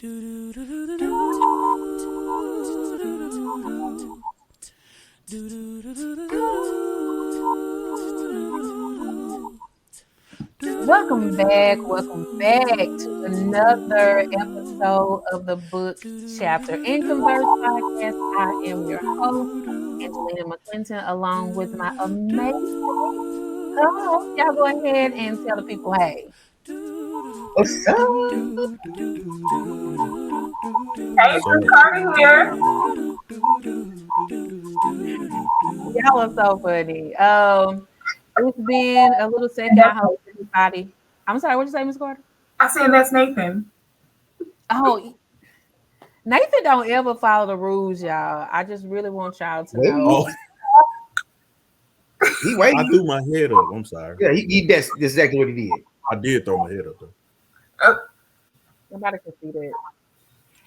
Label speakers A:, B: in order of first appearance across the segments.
A: Welcome back to another episode of the Book Chapter in Converse podcast. I am your host, Angelina McClinton, along with my amazing co-host. Y'all go ahead and tell the people, hey.
B: What's up?
C: Hey, it's Carter here.
A: Y'all are so funny. It's been a little second. I hope everybody. I'm sorry, what'd you say, Miss Carter?
C: I said that's Nathan.
A: Oh, Nathan don't ever follow the rules, y'all. I just really want y'all to know.
B: He waiting.
D: I threw my head up. I'm sorry.
B: Yeah, that's exactly what he did.
D: I did throw my head up though.
A: Nobody can see that.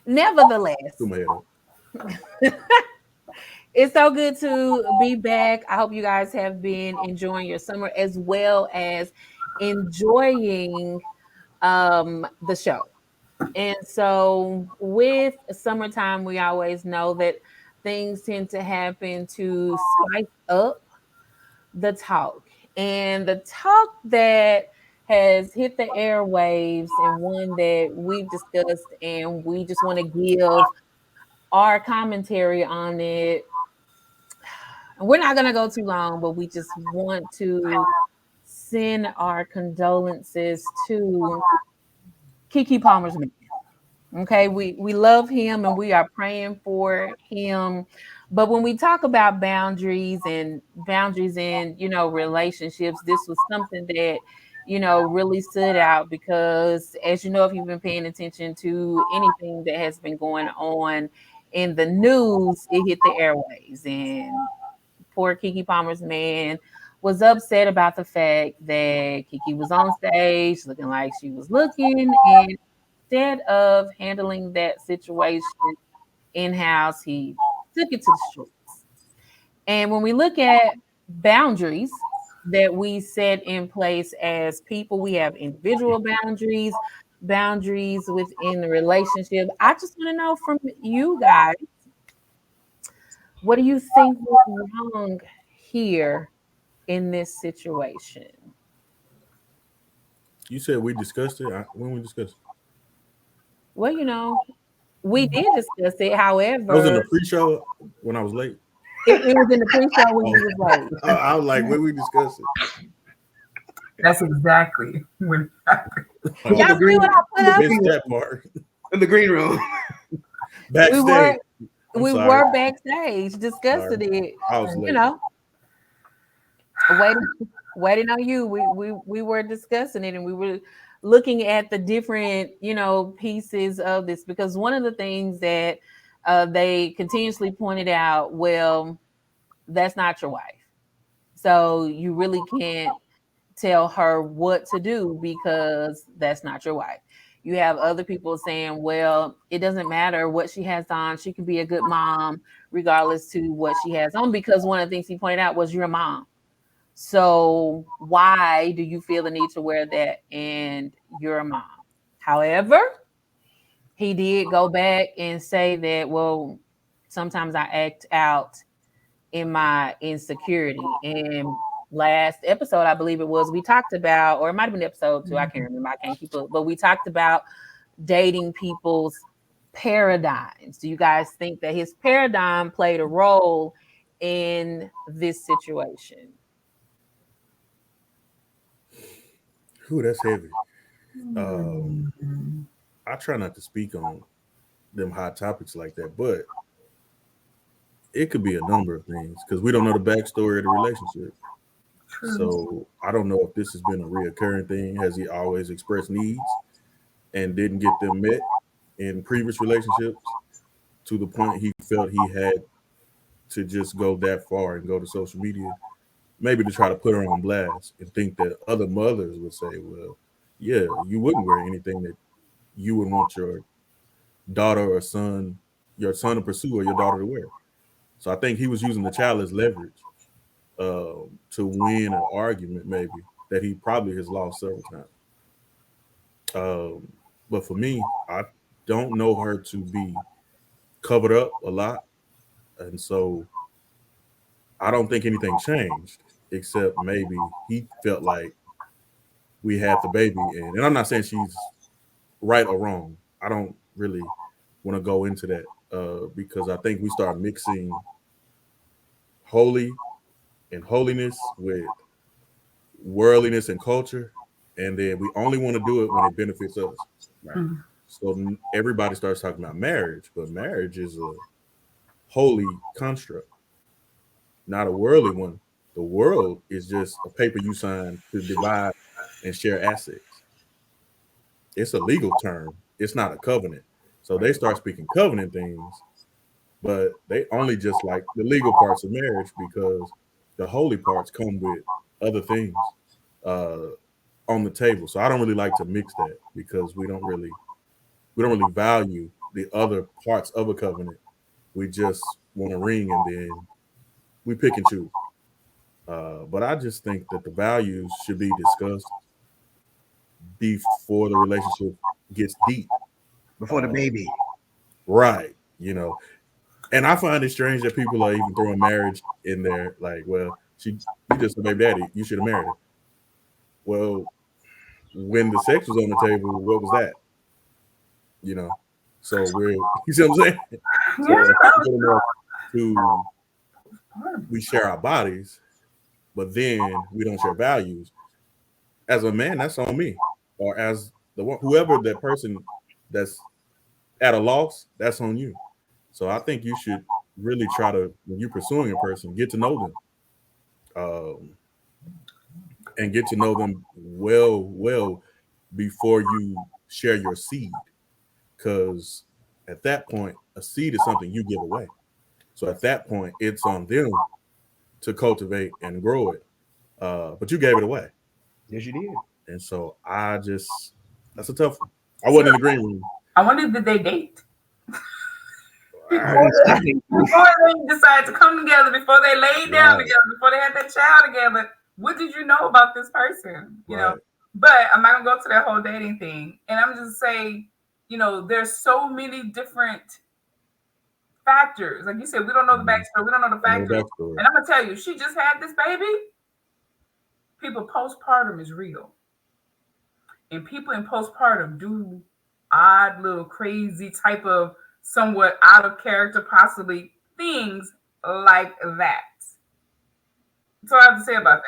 A: Nevertheless,
D: Threw my head up.
A: it's so good to be back. I hope you guys have been enjoying your summer as well as enjoying the show. And so with summertime, we always know that things tend to happen to spice up the talk. And the talk that has hit the airwaves and one that we've discussed and we just want to give our commentary on it. We're not going to go too long, but we just want to send our condolences to Keke Palmer's man. Okay, we love him and we are praying for him. But when we talk about boundaries in relationships, this was something that really stood out because, as you know, if you've been paying attention to anything that has been going on in the news, it hit the airways. And poor Keke Palmer's man was upset about the fact that Keke was on stage looking like she was looking, and instead of handling that situation in-house, he took it to the streets. And when we look at boundaries that we set in place as people, we have individual boundaries within the relationship. I just want to know from you guys, what do you think was wrong here in this situation?
D: You said we discussed it. When we discussed it?
A: Well, we did discuss it.
D: I was in the
A: However,
D: pre-show when I was late.
A: it was in the pre-show when you was late.
D: I was like, when we discussed it.
C: That's exactly what happened.
A: Y'all see what I put up?
D: Missed that part.
B: In the green room.
D: Backstage.
A: We were backstage discussing it.
D: I was late.
A: Waiting on you. We were discussing it, and we were looking at the different pieces of this, because one of the things that they continuously pointed out, well, that's not your wife, so you really can't tell her what to do because that's not your wife. You have other people saying, well, it doesn't matter what she has on, she can be a good mom regardless to what she has on, because one of the things he pointed out was your mom. So why do you feel the need to wear that and you're a mom? However, he did go back and say that, well, sometimes I act out in my insecurity. And last episode, I believe it was, we talked about, or it might have been episode 2, I can't remember, I can't keep up, but we talked about dating people's paradigms. Do you guys think that his paradigm played a role in this situation?
D: Ooh, that's heavy. I try not to speak on them hot topics like that, but it could be a number of things because we don't know the backstory of the relationship. So I don't know if this has been a reoccurring thing. Has he always expressed needs and didn't get them met in previous relationships to the point he felt he had to just go that far and go to social media, maybe to try to put her on blast and think that other mothers would say, well, yeah, you wouldn't wear anything that you would want your daughter or son, your son to pursue or your daughter to wear. So I think he was using the child as leverage to win an argument, maybe that he probably has lost several times. But for me, don't know her to be covered up a lot, and so I don't think anything changed except maybe he felt like we had the baby, and I'm not saying she's right or wrong. I don't really want to go into that because I think we start mixing holy and holiness with worldliness and culture, and then we only want to do it when it benefits us.
B: Right.
C: Mhm.
D: So everybody starts talking about marriage, but marriage is a holy construct, not a worldly one. The world is just a paper you sign to divide and share assets. It's a legal term. It's not a covenant. So they
B: Right.
D: start speaking covenant things, but they only just like the legal parts of marriage because the holy parts come with other things uh, on the table. So I don't really like to mix that because we don't really value the other parts of a covenant. We just want a ring and then we pick and choose. But I just think that the values should be discussed before the relationship gets deep.
B: Before the
D: Uh,
B: baby.
D: right. And I find it strange that people are even throwing marriage in there. Like, well, you just a baby daddy. You should have married her. Well, when the sex was on the table, what was that? You know. So we're you see what I'm saying?
C: Yeah,
D: So if
C: that
D: I'm
C: was
D: good enough to
C: part of it.
D: we share our bodies, but then we don't share values. As a man, that's on me. Or as the one whoever that person that's at a loss, that's on you. So I think you should really try to when you're pursuing a person, get to know them. Um, and get to know them well before you share your seed. Because at that point, a seed is something you give away. So at that point, it's on them to cultivate and grow it. But you gave it away.
B: Yes, you did.
D: And so that's a tough one. I
C: So
D: wasn't in the green room.
C: I wonder, did they date
B: I
C: before
B: didn't
C: they,
B: say
C: before they decided to come together, before they laid down
D: Right,
C: together, before they had that child together? What did you know about this person?
D: right.
C: But I'm not gonna go to that whole dating thing. And I'm just say, there's so many different factors. Like you said, we don't know the
D: Mm-hmm.
C: backstory, we don't know the
D: No
C: factors.
D: backstory.
C: And I'm gonna tell you, she just had this baby. People postpartum is real. And people in postpartum do odd little crazy type of somewhat out of character possibly things like that. That's all I have to say
D: Right,
C: about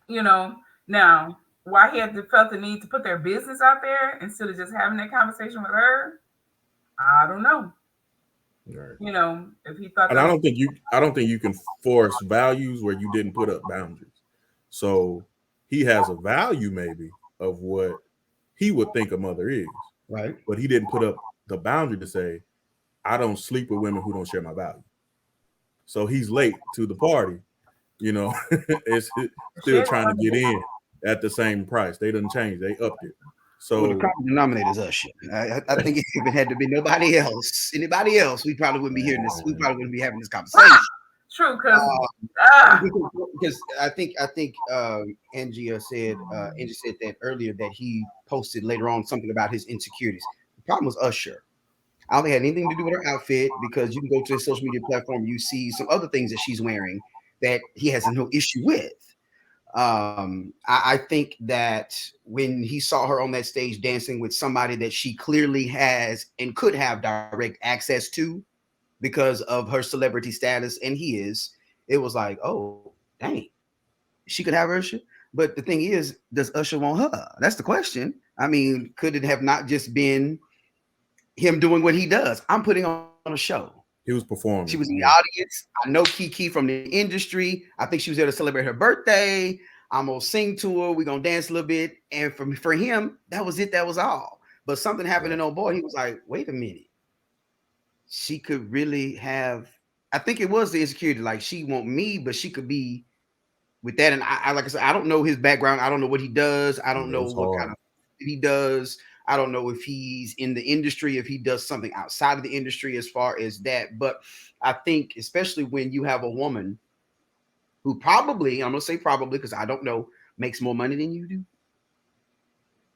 C: that. Now why he had to felt the need to put their business out there instead of just having that conversation with her, I don't know.
D: right.
C: If he thought
D: And
C: that was
D: I don't think you can force values where you didn't put up boundaries. So he has a value maybe of what he would think a mother is,
B: right.
D: but he didn't put up the boundary to say, I don't sleep with women who don't share my value. So he's late to the party, you know, it's still
C: shared
D: trying to get
C: women.
D: in at the same price. They didn't change, they upped it.
B: Well, the
D: So
B: common denominator is us. Shit. I think if it had to be anybody else, we probably wouldn't be hearing this. We
D: man,
B: probably wouldn't be having this
C: Ah,
B: conversation.
C: true, because
B: Uh,
C: ah,
B: because I think Angie said that earlier that he posted later on something about his insecurities. The problem was Usher. I don't think it had anything to do with her outfit because you can go to his social media platform, you see some other things that she's wearing that he has no issue with. I think that when he saw her on that stage dancing with somebody that she clearly has and could have direct access to because of her celebrity status, and he is, it was like, oh, dang, she could have Usher. But the thing is, does Usher want her? That's the question. I mean, could it have not just been him doing what he does? I'm putting on a show.
D: he was
B: She was in
D: performing.
B: the
D: Yeah.
B: audience. I know Keke from the industry. I think she was there to celebrate her birthday. I'm gonna sing to her. We're gonna dance a little bit. And for him, that was it. That was all. But something happened
D: Right.
B: in old boy. He was like, wait a minute. She could really have. I think it was the insecurity. Like she want me, but she could be with that. And I like I said, I don't know his background. I don't know what he does. I don't
D: Yeah,
B: know
D: it's
B: what kind
D: hard.
B: of he does. I don't know if he's in the industry, if he does something outside of the industry as far as that. But I think, especially when you have a woman who probably, I'm gonna say probably because I don't know, makes more money than you do,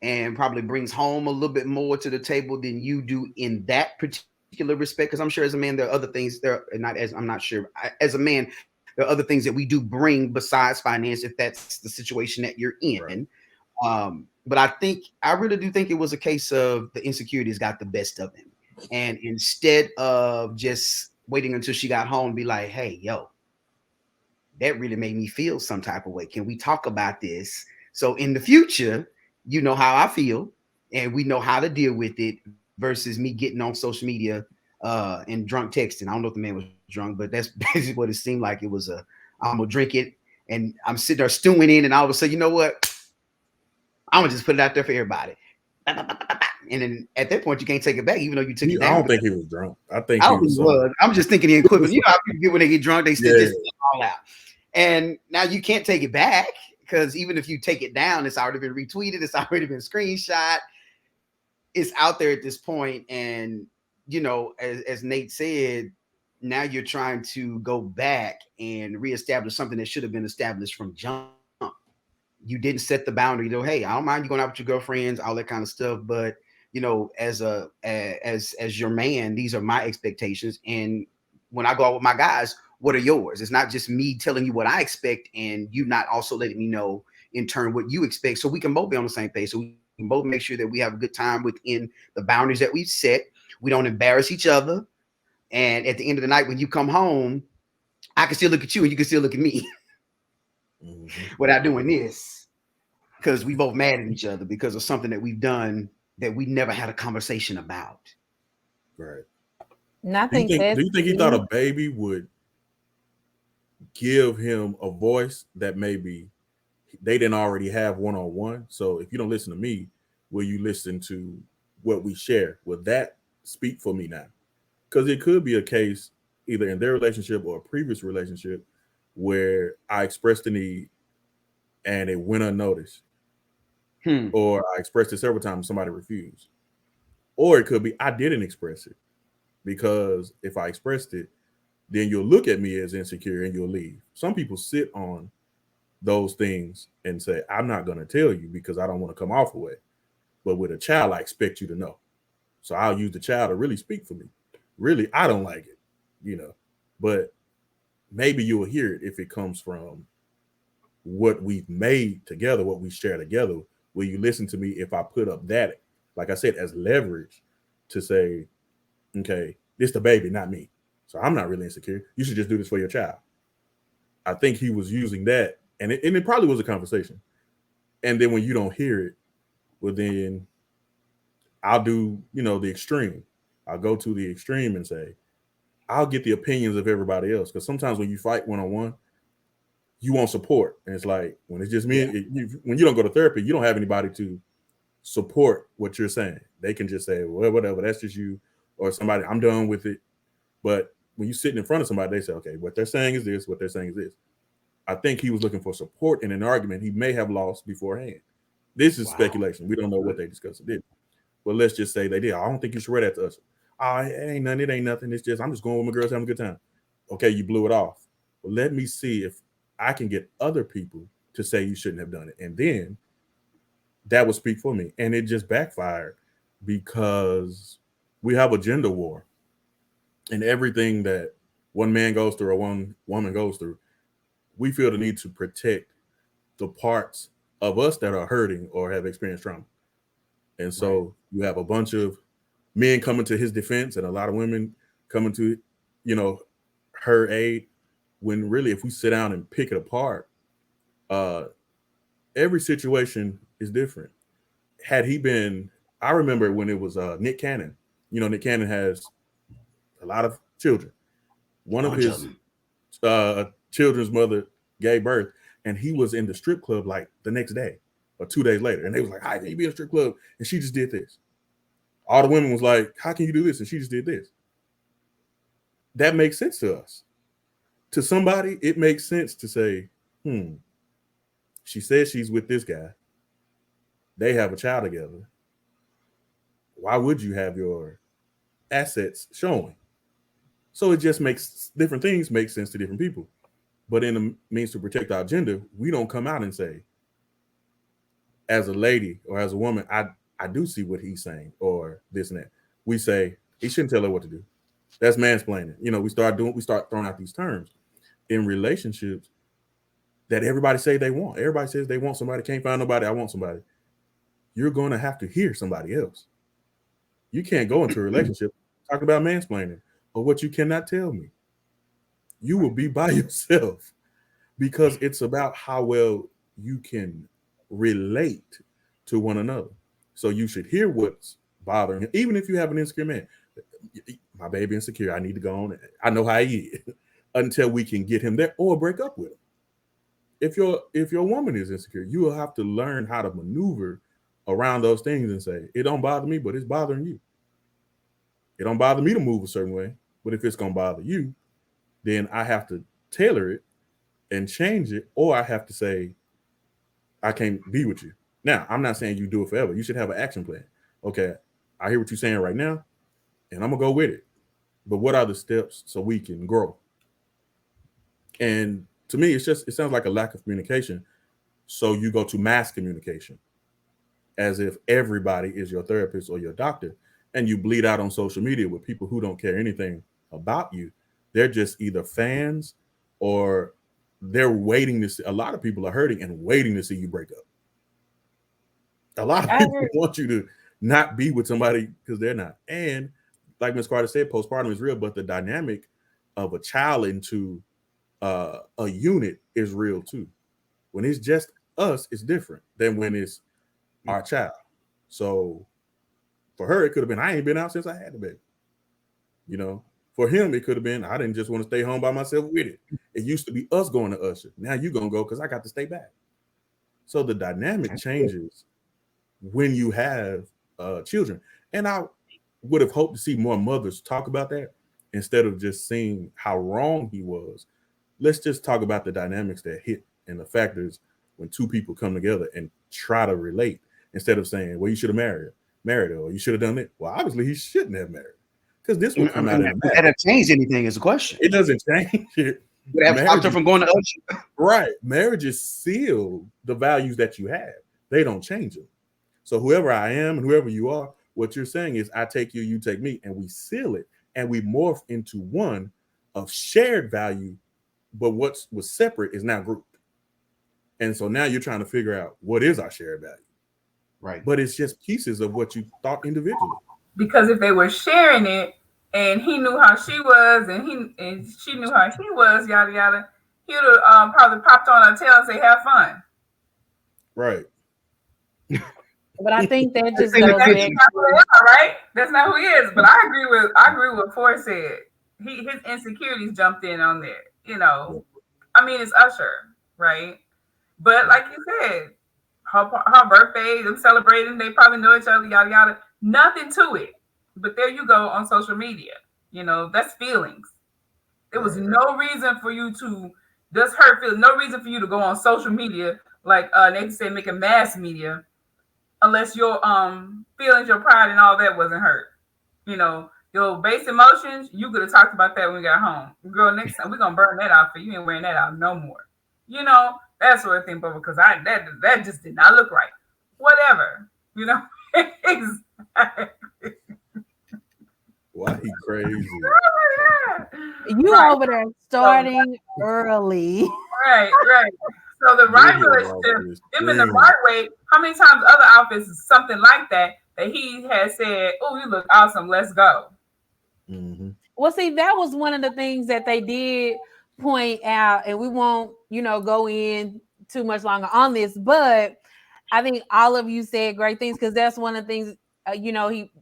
B: and probably brings home a little bit more to the table than you do in that particular respect. Because I'm sure as a man, there are other things there, not as I'm not sure. As a man, there are other things that we do bring besides finance, if that's the situation that you're in.
D: Right.
B: But I really do think it was a case of the insecurities got the best of him. And instead of just waiting until she got home and be like, hey, yo, that really made me feel some type of way. Can we talk about this? So in the future, you know how I feel and we know how to deal with it versus me getting on social media and drunk texting. I don't know if the man was drunk, but that's basically what it seemed like. It was I'm gonna drink it and I'm sitting there stewing in, and all of a sudden, you know what? I'm gonna just put it out there for everybody. And then at that point, you can't take it back, even though you took it
D: I
B: down.
D: don't think he was drunk. I think
B: I
D: he
B: don't think
D: was
B: he
D: sober.
B: was. I'm just thinking the equivalent. You know how people get when they get drunk, they stick
D: Yeah.
B: this all out. And now you can't take it back because even if you take it down, it's already been retweeted, it's already been screenshot, it's out there at this point. And as Nate said, now you're trying to go back and reestablish something that should have been established from jump. You didn't set the boundary, though. Hey, I don't mind you going out with your girlfriends, all that kind of stuff, but as your man, these are my expectations. And when I go out with my guys, what are yours? It's not just me telling you what I expect and you not also letting me know in turn what you expect, so we can both be on the same page, so we can both make sure that we have a good time within the boundaries that we've set. We don't embarrass each other, and at the end of the night when you come home, I can still look at you and you can still look at me
D: Mm-hmm.
B: without doing this, because we both mad at each other because of something that we've done that we never had a conversation about.
D: Right.
A: And I
D: Do you
A: think
D: think? Do
A: that's
D: you think he thought
A: key.
D: a baby would give him a voice that maybe they didn't already have one on one? So if you don't listen to me, will you listen to what we share? Will that speak for me now? Because it could be a case either in their relationship or a previous relationship where I expressed the need and it went unnoticed,
B: Hmm.
D: or I expressed it several times and somebody refused. Or it could be I didn't express it because if I expressed it, then you'll look at me as insecure and you'll leave. Some people sit on those things and say, I'm not going to tell you because I don't want to come off away. But with a child, I expect you to know. So I'll use the child to really speak for me. Really, I don't like it, you know. But maybe you'll hear it if it comes from what we've made together, what we share together. Will you listen to me if I put up that, like I said, as leverage to say, okay, this the baby, not me. So I'm not really insecure. You should just do this for your child. I think he was using that, and it probably was a conversation. And then when you don't hear it, well, then I'll do, the extreme. I'll go to the extreme and say, I'll get the opinions of everybody else. Because sometimes when you fight one on one, you want support. And it's like, when it's just me,
B: Yeah.
D: when you don't go to therapy, you don't have anybody to support what you're saying. They can just say, well, whatever, that's just you. Or somebody, I'm done with it. But when you sit in front of somebody, they say, okay, what they're saying is this, what they're saying is this. I think he was looking for support in an argument he may have lost beforehand. This is
B: Wow.
D: speculation. We don't know what they discussed or did. But let's just say they did. I don't think you should wear that to us. Oh, it ain't nothing. It ain't nothing. It's just I'm just going with my girls having a good time. Okay, you blew it off. Well, let me see if I can get other people to say you shouldn't have done it. And then that would speak for me. And it just backfired because we have a gender war. And everything that one man goes through or one woman goes through, we feel the need to protect the parts of us that are hurting or have experienced trauma. And
B: Right.
D: so you have a bunch of men coming to his defense and a lot of women coming to, you know, her aid. When really, if we sit down and pick it apart, uh, every situation is different. Had he been, I remember when it was Nick Cannon. You know, Nick Cannon has a lot of children. One of
B: Bunch of
D: his
B: them.
D: children's mother gave birth, and he was in the strip club like the next day or 2 days later. And they was like, "How can you be in a strip club?" And she just did this. All the women was like, "How can you do this?" And she just did this. That makes sense to us. To somebody, it makes sense to say, she says she's with this guy. They have a child together. Why would you have your assets showing? So it just makes different things make sense to different people. But in the means to protect our gender, we don't come out and say, as a lady or as a woman, I do see what he's saying or this and that. We say he shouldn't tell her what to do. That's mansplaining. We start throwing out these terms in relationships that everybody say they want. Everybody says they want somebody, can't find nobody, I want somebody. You're going to have to hear somebody else. You can't go into a relationship talking about mansplaining or what you cannot tell me. You will be by yourself because it's about how well you can relate to one another. So you should hear what's bothering him, even if you have an insecure man. My baby insecure. I need to go on. I know how he is until we can get him there or break up with him. If your woman is insecure, you will have to learn how to maneuver around those things and say, it don't bother me, but it's bothering you. It don't bother me to move a certain way, but if it's gonna bother you, then I have to tailor it and change it, or I have to say, I can't be with you. Now, I'm not saying you do it forever. You should have an action plan. Okay, I hear what you're saying right now, and I'm gonna go with it. But what are the steps so we can grow? And to me, it sounds like a lack of communication. So you go to mass communication as if everybody is your therapist or your doctor, and you bleed out on social media with people who don't care anything about you. They're just either fans or they're waiting to see. A lot of people are hurting and waiting to see you break up. A lot of
A: I
D: people
A: agree.
D: want you to not be with somebody because they're not. And like Ms. Carter said, postpartum is real, but the dynamic of a child into a unit is real too. When it's just us, it's different than when it's our child. So for her, it could have been, I ain't been out since I had the baby. You know, for him, it could have been, I didn't just want to stay home by myself with it. It used to be us going to Usher. Now you going to go because I got to stay back. So the dynamic changes when you have children. And I would have hoped to see more mothers talk about that instead of just seeing how wrong he was. Let's just talk about the dynamics that hit and the factors when two people come together and try to relate instead of saying, well, you should have married her, or you should have done it. Well, obviously he shouldn't have married because this will come out in a
B: Would that have changed anything is a question.
D: It doesn't change it.
B: Would have stopped her from going to Usher?
D: Right. Marriages seal the values that you have. They don't change them. So whoever I am and whoever you are, what you're saying is I take you, you take me, and we seal it and we morph into one of shared value, but what was separate is now grouped. And so now you're trying to figure out what is our shared value.
B: Right.
D: But it's just pieces of what you thought individually.
C: Because if they were sharing it and he knew how she was and she knew how he was, yada yada, he would have probably popped on her tail and say, "Have fun."
D: Right.
A: But I think that just
B: That's
A: goes
C: That's
A: back
C: not who they
A: to,
C: are, right? That's not who he is. But I agree with what Ford said. His insecurities jumped in on there. You know, I mean, it's Usher, right? But like you said, her birthday, them celebrating, they probably know each other, yada yada. Nothing to it. But there you go on social media. You know, that's feelings. There was no reason for you to just hurt feelings. No reason for you to go on social media, like they said, making mass media, unless your feelings, your pride, and all that wasn't hurt. You know, your base emotions, you could have talked about that when we got home. Girl, next time we're gonna burn that out for you. Ain't wearing that out no more. You know, that sort of thing, but because that just did not look right. Whatever. You know. Exactly.
D: Why he crazy?
A: you
C: Right.
A: over there
C: So,
A: starting early.
C: right. So the right relationship, him in the right way. How many times other outfits is something like that he has said, "Oh, you look awesome. Let's go."
D: Mm-hmm.
A: Well, see, that was one of the things that they did point out, and we won't, go in too much longer on this, but I think all of you said great things because that's one of the things,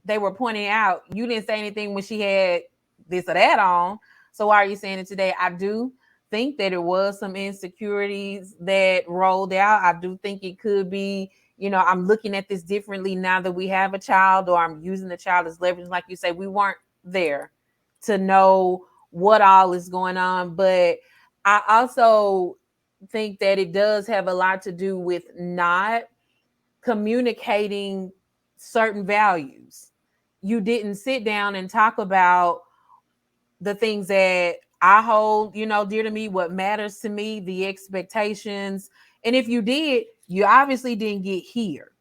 A: they were pointing out. You didn't say anything when she had this or that on. So why are you saying it today? I do think that it was some insecurities that rolled out. I do think it could be, I'm looking at this differently now that we have a child, or I'm using the child as leverage. Like you say, we weren't there to know what all is going on. But I also think that it does have a lot to do with not communicating certain values. You didn't sit down and talk about the things that I hold, dear to me, what matters to me, the expectations. And if you did, You obviously didn't get here.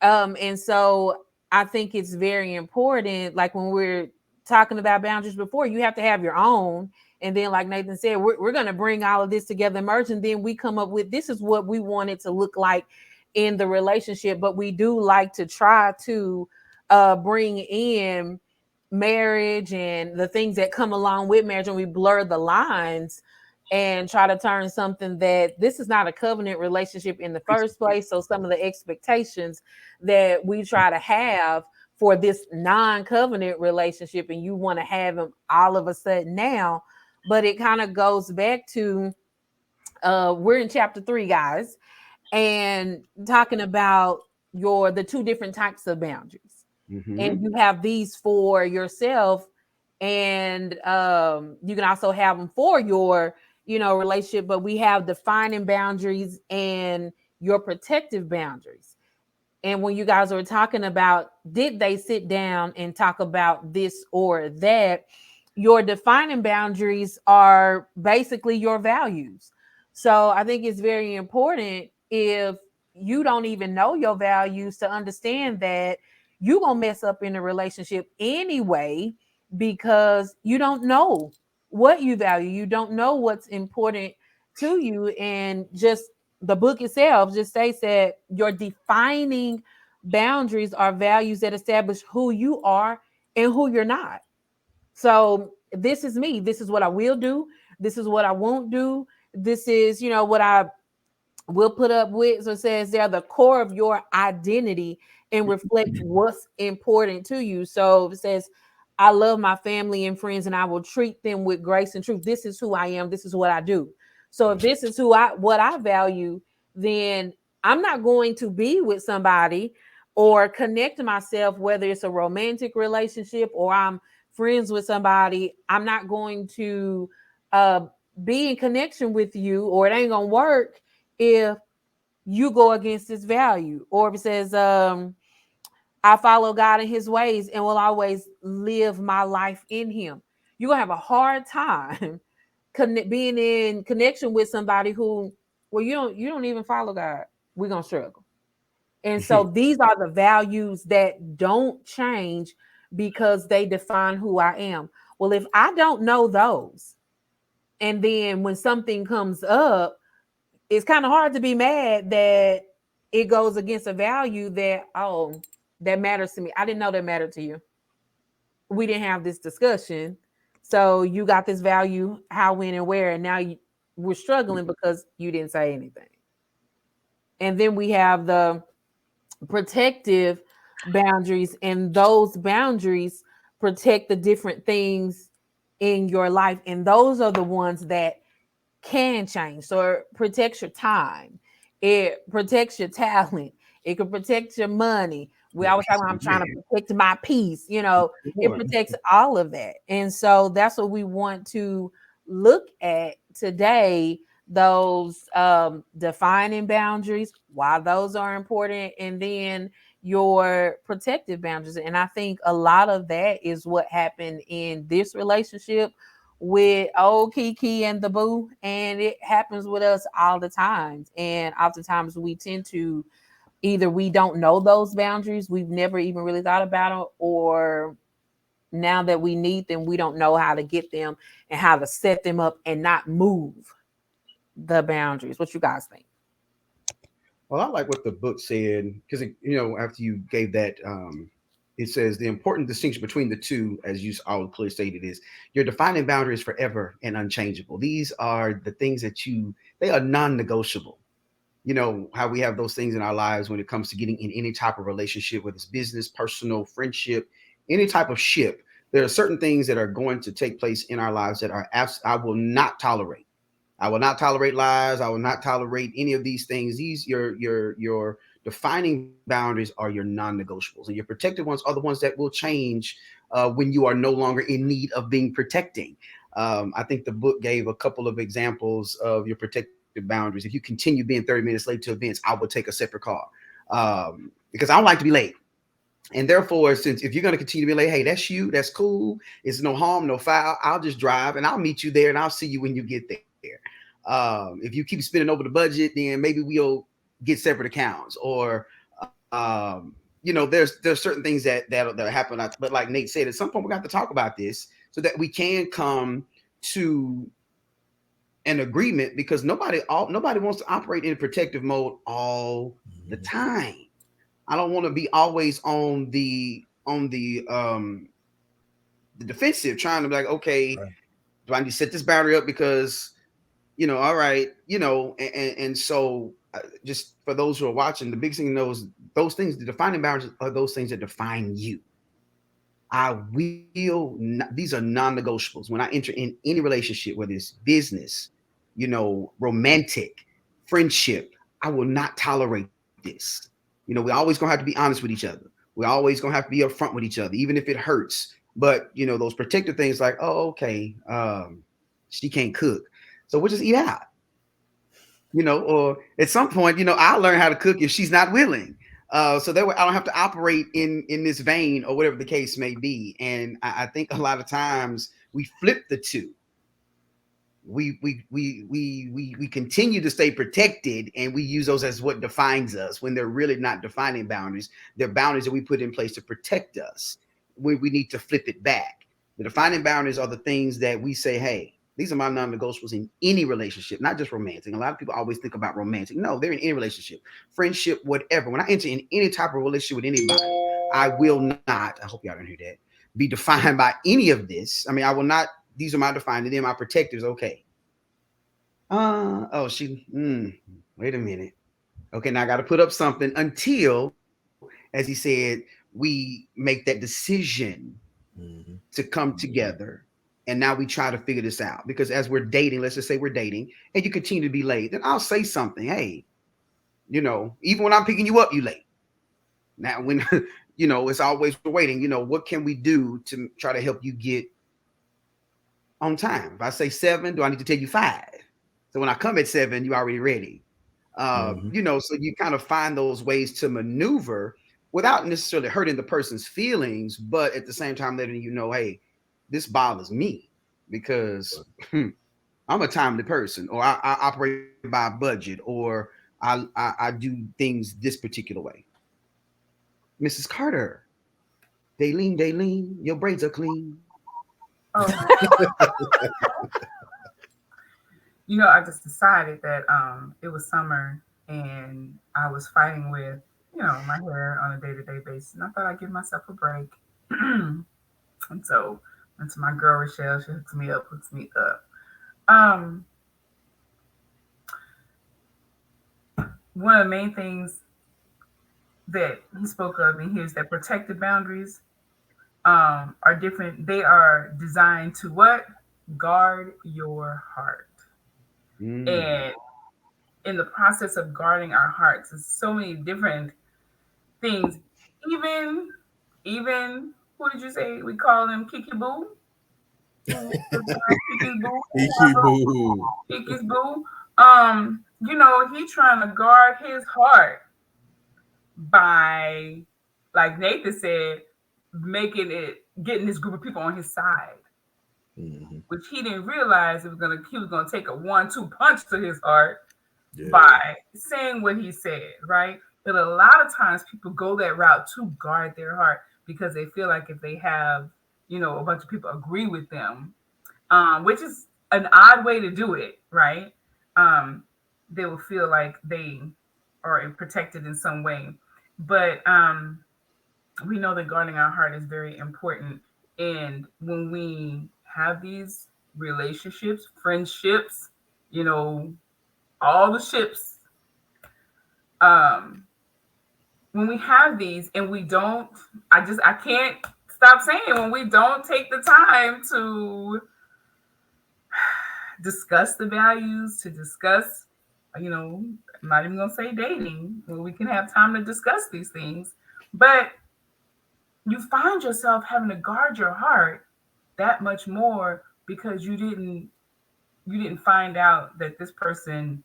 A: And so I think it's very important, like when we're talking about boundaries before, you have to have your own. And then, like Nathan said, we're going to bring all of this together, merge, and then we come up with this is what we want it to look like in the relationship. But we do like to try to bring in marriage and the things that come along with marriage, and we blur the lines and try to turn something that this is not a covenant relationship in the first place. So some of the expectations that we try to have for this non-covenant relationship, and you want to have them all of a sudden now, but it kind of goes back to we're in chapter 3, guys, and talking about the two different types of boundaries,
B: Mm-hmm.
A: and you have these for yourself, and you can also have them for your relationship, but we have defining boundaries and your protective boundaries. And when you guys were talking about, did they sit down and talk about this or that? Your defining boundaries are basically your values. So I think it's very important, if you don't even know your values, to understand that you're going to mess up in a relationship anyway, because you don't know what you value. You don't know what's important to you. And just the book itself just states that your defining boundaries are values that establish who you are and who you're not. So this is me. This is what I will do. This is what I won't do. This is, what I will put up with. So it says they're the core of your identity and reflect what's important to you. So it says, I love my family and friends and I will treat them with grace and truth. This is who I am. This is what I do. So if this is what I value, then I'm not going to be with somebody or connect myself, whether it's a romantic relationship or I'm friends with somebody. I'm not going to uh, be in connection with you, or it ain't gonna work if you go against this value. Or if it says, I follow God in his ways and will always live my life in him. You're gonna have a hard time being in connection with somebody who, well, you don't even follow God. We're gonna struggle. And so these are the values that don't change because they define who I am. Well, if I don't know those, and then when something comes up, it's kind of hard to be mad that it goes against a value that, oh, that matters to me. I didn't know that mattered to you. We didn't have this discussion. So you got this value, how, when, and where, and now we're struggling because you didn't say anything. And then we have the protective boundaries, and those boundaries protect the different things in your life. And those are the ones that can change. So it protects your time, it protects your talent, it can protect your money. We always talk about, I'm trying to
B: Man,
A: protect my peace, it
B: Lord.
A: protects all of that. And so that's what we want to look at today, those defining boundaries, why those are important, and then your protective boundaries. And I think a lot of that is what happened in this relationship with old Kiki and the boo, and it happens with us all the time. And oftentimes we tend to, either we don't know those boundaries, we've never even really thought about them, or now that we need them, we don't know how to get them and how to set them up and not move the boundaries. What you guys think?
B: Well, I like what the book said because after you gave that, it says the important distinction between the two, as you all clearly stated, is your defining boundaries forever and unchangeable. These are the things that they are non-negotiable. How we have those things in our lives when it comes to getting in any type of relationship, whether it's business, personal, friendship, any type of ship. There are certain things that are going to take place in our lives that I will not tolerate. I will not tolerate lies. I will not tolerate any of these things. These your defining boundaries are your non-negotiables, and your protected ones are the ones that will change when you are no longer in need of being protecting. I think the book gave a couple of examples of your protected boundaries. If you continue being 30 minutes late to events, I will take a separate car because I don't like to be late. And therefore, since if you're going to continue to be like, hey, that's you, that's cool, it's no harm, no foul, I'll just drive and I'll meet you there and I'll see you when you get there. If you keep spending over the budget, then maybe we'll get separate accounts, or there's certain things that happen. But like Nate said, at some point we got to talk about this so that we can come to an agreement, because nobody wants to operate in protective mode all the
D: Mhm.
B: time. I don't want to be always on the defensive, trying to be like, okay,
D: Right.
B: do I need to set this boundary up because all right, and so just for those who are watching, the biggest thing to know is those things, the defining boundaries are those things that define you. I will not, these are non-negotiables. When I enter in any relationship, whether it's business, romantic, friendship, I will not tolerate this. We always gonna have to be honest with each other. We're always gonna have to be upfront with each other, even if it hurts. But those protective things like, oh, okay, she can't cook, so we'll just eat out. Or at some point, I'll learn how to cook if she's not willing. So that way I don't have to operate in this vein, or whatever the case may be. And I think a lot of times we flip the two. We continue to stay protected, and we use those as what defines us, when they're really not defining boundaries. They're boundaries that we put in place to protect us. We need to flip it back. The defining boundaries are the things that we say, hey, these are my non-negotiables in any relationship, not just romantic. A lot of people always think about romantic. No, they're in any relationship, friendship, whatever. When I enter in any type of relationship with anybody, I will not, I hope y'all didn't hear that, be defined by any of this. I mean, I will not, these are my defined, and then my protectives. Okay. Oh, wait a minute. Okay, now I got to put up something until, as he said, we make that decision
D: Mhm.
B: to come together. And now we try to figure this out, because as we're dating, let's just say we're dating, and you continue to be late, then I'll say something. Hey, even when I'm picking you up, you late. Now, when, it's always we're waiting, what can we do to try to help you get on time? If I say 7, do I need to tell you 5? So when I come at 7, you're already ready.
D: Mhm.
B: So you kind of find those ways to maneuver without necessarily hurting the person's feelings, but at the same time letting hey, this bothers me because
D: Right.
B: I'm a timely person, or I operate by budget, or I do things this particular way. Mrs. Carter, Daylene, your braids are clean.
C: Oh, I just decided that it was summer and I was fighting with, my hair on a day-to-day basis. And I thought I'd give myself a break. And so went to my girl Rochelle, she hooks me up. Um, One of the main things that he spoke of in here is that protected boundaries are different. They are designed to what? Guard your heart.
B: Mm.
C: And in the process of guarding our hearts, there's so many different things. Even, even, who did you say we call him? Kiki Boo? Kiki's Boo?
D: Kiki boo.
C: Kiki's Boo? He trying to guard his heart by, like Nathan said, getting this group of people on his side,
D: Mhm.
C: which he didn't realize he was gonna take a 1-2 punch to his heart
D: Yeah.
C: by saying what he said, right? But a lot of times people go that route to guard their heart because they feel like if they have, a bunch of people agree with them, which is an odd way to do it, right? Um, they will feel like they are protected in some way. But we know that guarding our heart is very important. And when we have these relationships, friendships, you know, all the ships, um, when we have these and we don't, I can't stop saying when we don't take the time to discuss the values, to discuss, you know, I'm not even gonna say dating, where we can have time to discuss these things, but you find yourself having to guard your heart that much more because you didn't find out that this person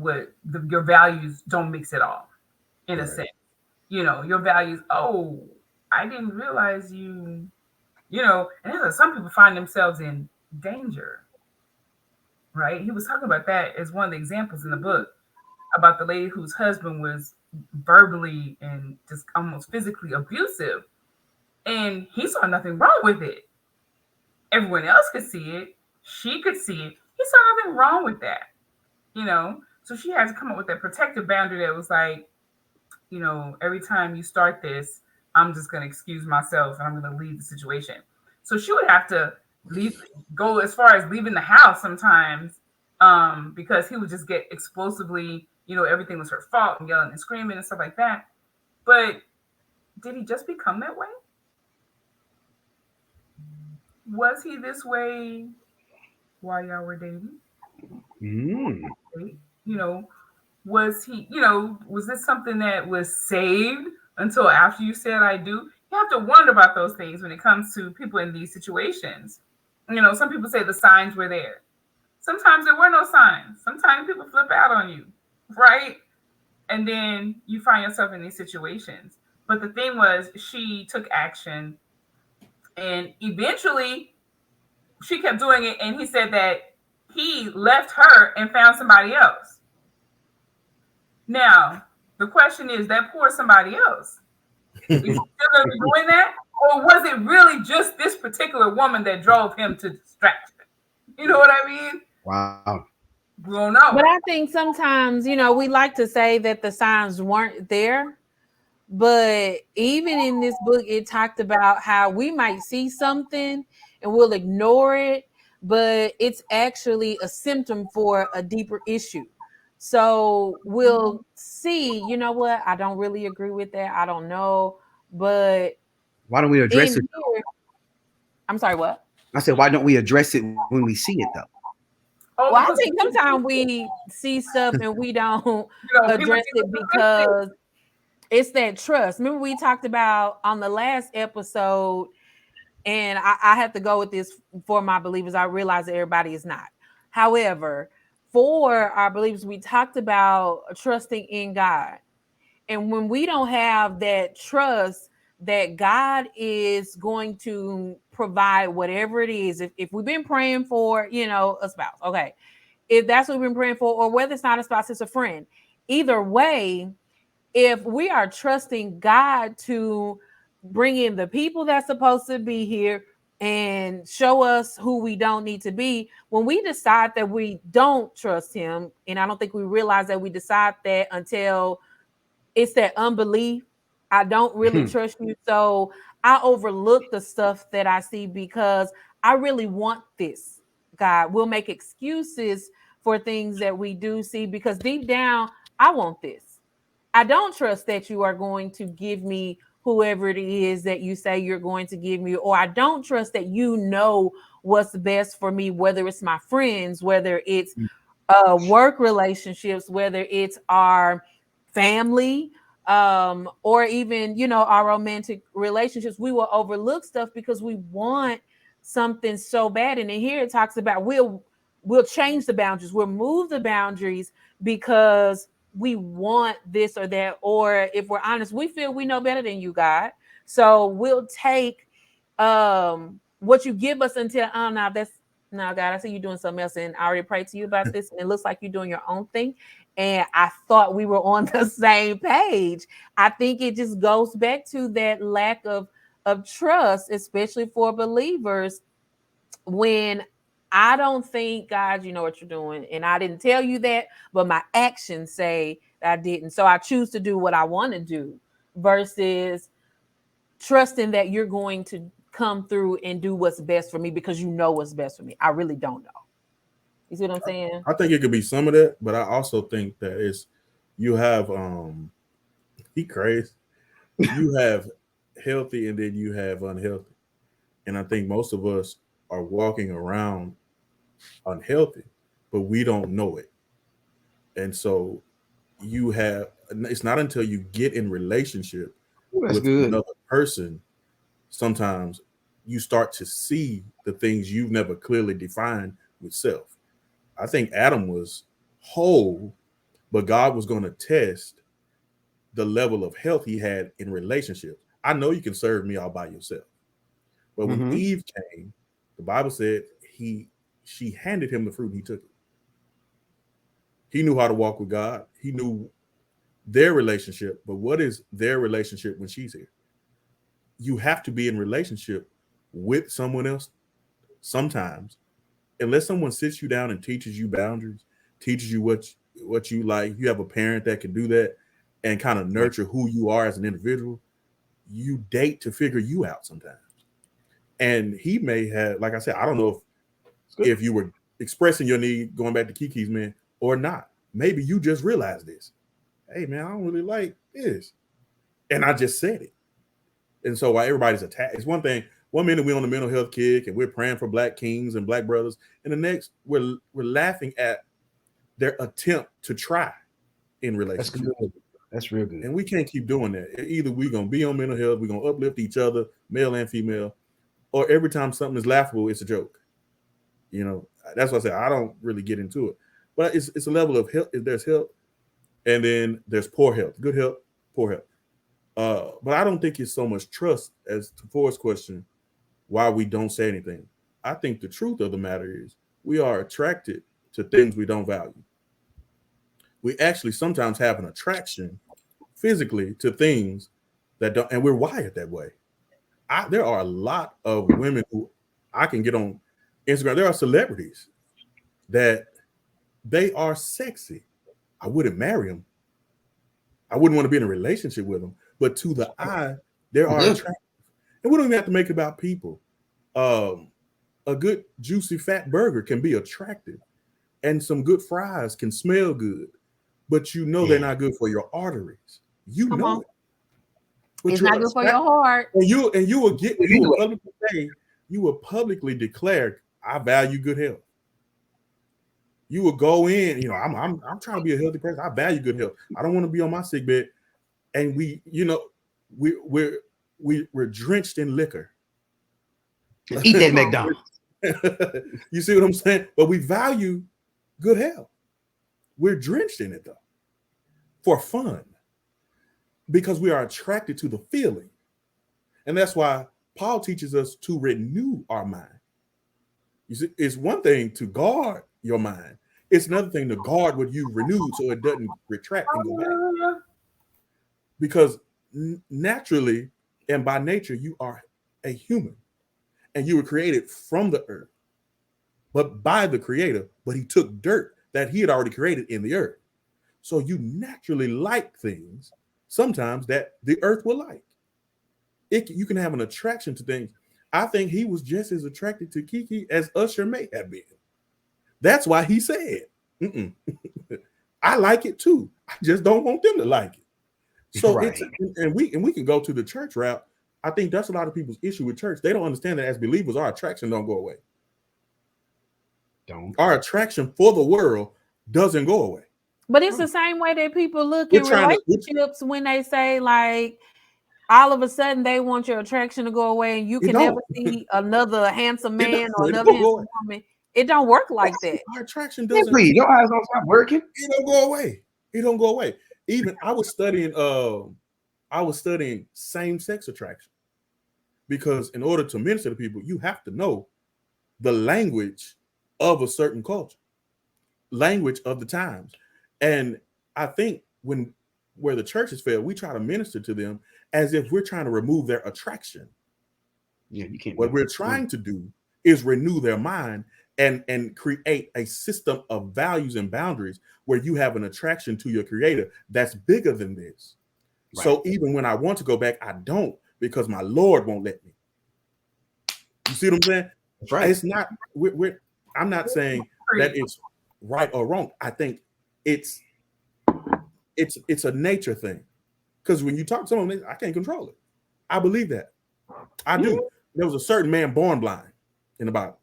C: your values don't mix at all, in a
D: Right.
C: sense. Your values, oh, I didn't realize and some people find themselves in danger, right? He was talking about that as one of the examples in the book. about the lady whose husband was verbally and just almost physically abusive. And he saw nothing wrong with it. Everyone else could see it. She could see it. He saw nothing wrong with that, you know? So she had to come up with that protective boundary that was like, every time you start this, I'm just going to excuse myself and I'm going to leave the situation. So she would have to go as far as leaving the house sometimes, because he would just get explosively, everything was her fault and yelling and screaming and stuff like that. But did he just become that way? Was he this way while y'all were dating?
B: Mm.
C: You know, was he, was this something that was saved until after you said I do? You have to wonder about those things when it comes to people in these situations. Some people say the signs were there. Sometimes there were no signs. Sometimes people flip out on you, right? And then you find yourself in these situations. But the thing was, she took action and eventually she kept doing it. And he said that he left her and found somebody else. Now, the question is that poor somebody else. Is he still going to be doing that? Or was it really just this particular woman that drove him to distraction? You know what I mean?
B: Wow.
C: We don't know.
A: But I think sometimes, we like to say that the signs weren't there. But even in this book, it talked about how we might see something and we'll ignore it, but it's actually a symptom for a deeper issue. So we'll see, you know what? I don't really agree with that. I don't know. But
B: Why don't we address
A: in
B: it?
A: here, I'm sorry, what?
B: I said, why don't we address it when we see it though?
C: Oh,
A: Well, I
C: because
A: think sometimes we see stuff and we don't
C: people
A: address
C: get
A: it
C: twisted.
A: because it's that trust. Remember, we talked about on the last episode, and I have to go with this for my believers. I realize that everybody is not. However, for our believers, we talked about trusting in God. And when we don't have that trust that God is going to provide whatever it is, if we've been praying for, a spouse, okay, if that's what we've been praying for, or whether it's not a spouse, it's a friend, either way, if we are trusting God to bring in the people that's supposed to be here and show us who we don't need to be, when we decide that we don't trust him, and I don't think we realize that we decide that until it's that unbelief. I don't really trust you. So I overlook the stuff that I see because I really want this. God, we'll make excuses for things that we do see because deep down, I want this. I don't trust that you are going to give me whoever it is that you say you're going to give me, or I don't trust that you know what's best for me, whether it's my friends, whether it's work relationships, whether it's our family, or even our romantic relationships. We will overlook stuff because we want something so bad. And then here it talks about we'll change the boundaries, we'll move the boundaries because we want this or that, or if we're honest, we feel we know better than you, God. So we'll take what you give us until now that's no, God, I see you doing something else, and I already prayed to you about this, and it looks like you're doing your own thing. And I thought we were on the same page. I think it just goes back to that lack of trust, especially for believers, when I don't think, God, you know what you're doing. And I didn't tell you that, but my actions say that I didn't. So I choose to do what I want to do versus trusting that you're going to come through and do what's best for me because you know what's best for me. I really don't know. You see what I'm saying?
D: I think it could be some of that, but I also think that it's you have he crazy. You have healthy and then you have unhealthy. And I think most of us are walking around unhealthy, but we don't know it. And so you have it's not until you get in relationship
B: Ooh, that's
D: with
B: good.
D: another person sometimes you start to see the things you've never clearly defined with self. I think Adam was whole, but God was going to test the level of health he had in relationships. I know you can serve me all by yourself. But when
B: Mm-hmm.
D: Eve came, the Bible said she handed him the fruit and he took it. He knew how to walk with God. He knew their relationship. But what is their relationship when she's here? You have to be in relationship with someone else sometimes, unless someone sits you down and teaches you boundaries, teaches you what you like. You have a parent that can do that and kind of
B: Right.
D: nurture who you are as an individual. You date to figure you out sometimes. And he may have, like I said, I don't know
B: It's good.
D: if you were expressing your need, going back to Kiki's man, or not. Maybe you just realized this. Hey man, I don't really like this. And I just said it. And so while everybody's attacked, it's one thing. One minute we're on the mental health kick and we're praying for black kings and black brothers, and the next we're laughing at their attempt to try in
B: That's
D: relationship.
B: good. That's real good.
D: And we can't keep doing that. Either we're gonna be on mental health, we're gonna uplift each other, male and female, or every time something is laughable, it's a joke. You know, that's why I say I don't really get into it. But it's a level of help. If there's help, and then there's poor health, good health, poor health. But I don't think it's so much trust as to Ford's question, why we don't say anything. I think the truth of the matter is we are attracted to things we don't value. We actually sometimes have an attraction physically to things that don't, and we're wired that way. There are a lot of women who I can get on Instagram. There are celebrities that they are sexy. I wouldn't marry them. I wouldn't want to be in a relationship with them. But to the eye, they are attractive. And we don't even have to make it about people. A good juicy fat burger can be attractive, and some good fries can smell good, but you know they're not good for your arteries. You
A: Come
D: know
A: on.
D: it. But
A: It's not good for your heart.
D: And you will publicly say, you will publicly declare, I value good health. You will go in, you know, I'm trying to be a healthy person. I value good health. I don't want to be on my sick bed. And we, you know, we're drenched in liquor.
B: Eat that McDonald's.
D: You see what I'm saying? But we value good health. We're drenched in it though, for fun, because we are attracted to the feeling. And that's why Paul teaches us to renew our mind. You see, it's one thing to guard your mind. It's another thing to guard what you've renewed so it doesn't retract and go back. Because naturally and by nature, you are a human. And you were created from the earth, but by the creator. But he took dirt that he had already created in the earth. So you naturally like things sometimes that the earth will like. You can have an attraction to things. I think he was just as attracted to Keke as Usher may have been. That's why he said, I like it too. I just don't want them to like it. So
B: right.
D: and we can go to the church route. I think that's a lot of people's issue with church. They don't understand that as believers, our attraction don't go away. Our attraction for the world doesn't go away.
A: But it's the same way that people look in relationships when they say, like, all of a sudden they want your attraction to go away and you can never see another handsome man or another handsome woman. It don't work like that.
D: Our attraction doesn't.
B: Your eyes don't stop working.
D: It don't go away. It don't go away. Even I was studying same-sex attraction, because in order to minister to people, you have to know the language of a certain culture, language of the times. And I think where the churches fail, we try to minister to them as if we're trying to remove their attraction.
B: Yeah, you can't.
D: What we're trying to do is renew their mind and create a system of values and boundaries where you have an attraction to your creator that's bigger than this. Right. So even when I want to go back, I don't, because my Lord won't let me. You see what I'm saying?
B: That's right.
D: It's not. I'm not saying that it's right or wrong. I think it's a nature thing. Because when you talk to someone, I can't control it. I believe that. I do. There was a certain man born blind in the Bible.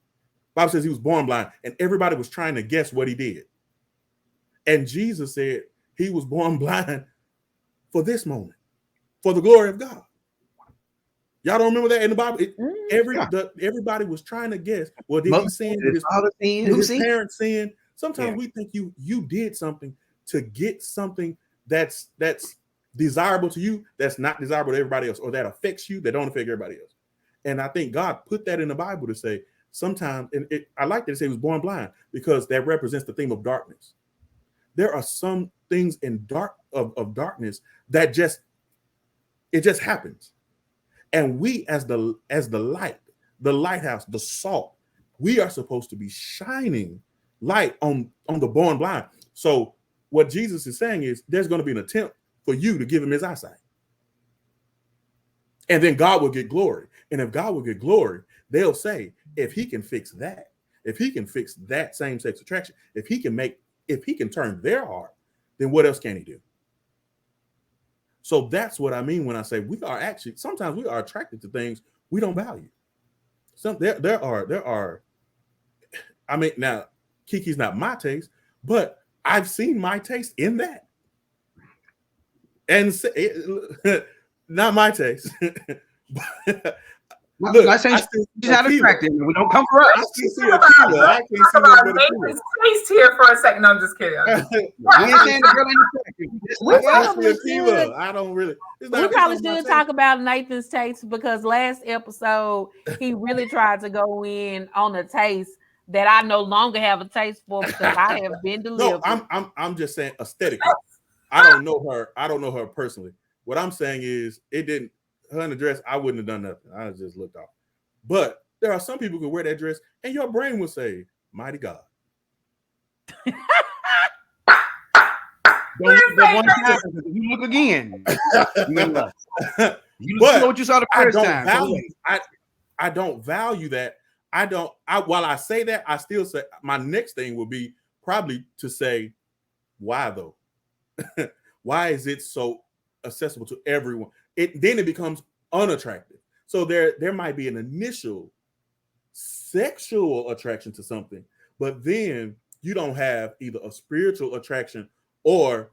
D: The Bible says he was born blind, and everybody was trying to guess what he did. And Jesus said he was born blind for this moment, for the glory of God. Y'all don't remember that in the Bible? Everybody was trying to guess. Well, did he sin? Did his parents sin? Sometimes we think you did something to get something that's desirable to you, that's not desirable to everybody else, or that affects you, that don't affect everybody else. And I think God put that in the Bible to say sometimes, and I like that it say he was born blind, because that represents the theme of darkness. there are some things in of darkness that just happens. And we as the light, the lighthouse, the salt, we are supposed to be shining light on the born blind. So what Jesus is saying is there's going to be an attempt for you to give him his eyesight. And then God will get glory. And if God will get glory, they'll say, if he can fix that, if he can fix that same-sex attraction, if he can turn their heart, then what else can he do? So that's what I mean when I say sometimes we are attracted to things we don't value. There are, I mean, now Keke's not my taste, but I've seen my taste in that. And not my taste.
B: Look, I say she's not attractive. We don't come for us.
D: I can see Akilah. I can see
C: about Nathan's taste here for a second. No, I'm just kidding.
B: I ain't saying the girl ain't
A: We
D: I don't really.
A: We probably should talk about Nathan's taste, because last episode he really tried to go in on a taste that I no longer have a taste for, because I have been delivered.
D: No, I'm just saying aesthetically. I don't know her. I don't know her personally. What I'm saying is, her in the dress, I wouldn't have done nothing. I just looked off. But there are some people who wear that dress, and your brain will say, "Mighty God."
B: Don't look that one time. You look again. You know what you saw the first time.
D: I don't value that. While I say that, I still say my next thing will be probably to say, why though? Why is it so accessible to everyone? Then it becomes unattractive. So there might be an initial sexual attraction to something, but then you don't have either a spiritual attraction or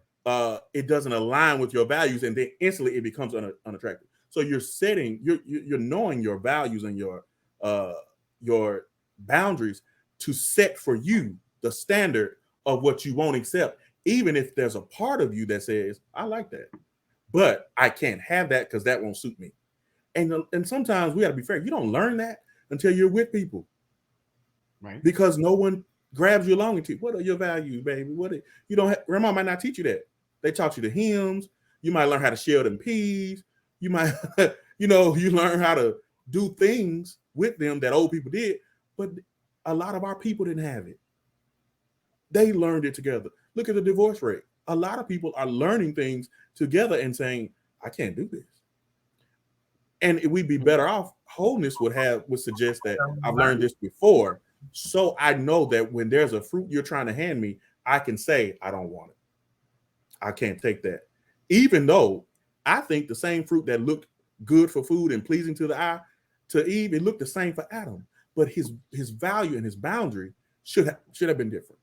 D: it doesn't align with your values, and then instantly it becomes unattractive. So you're knowing your values and your boundaries to set for you the standard of what you won't accept, even if there's a part of you that says, I like that, but I can't have that because that won't suit me. And sometimes we got to be fair. You don't learn that until you're with people,
B: right?
D: Because no one grabs you along and teach. What are your values, baby? Grandma might not teach you that. They taught you the hymns. You might learn how to shell them peas. You might, you learn how to do things with them that old people did. But a lot of our people didn't have it. They learned it together. Look at the divorce rate. A lot of people are learning things together and saying, I can't do this. And we'd be better off. Wholeness would suggest that I've learned this before. So I know that when there's a fruit you're trying to hand me, I can say, I don't want it. I can't take that. Even though I think the same fruit that looked good for food and pleasing to the eye to Eve, it looked the same for Adam. But his value and his boundary should have been different.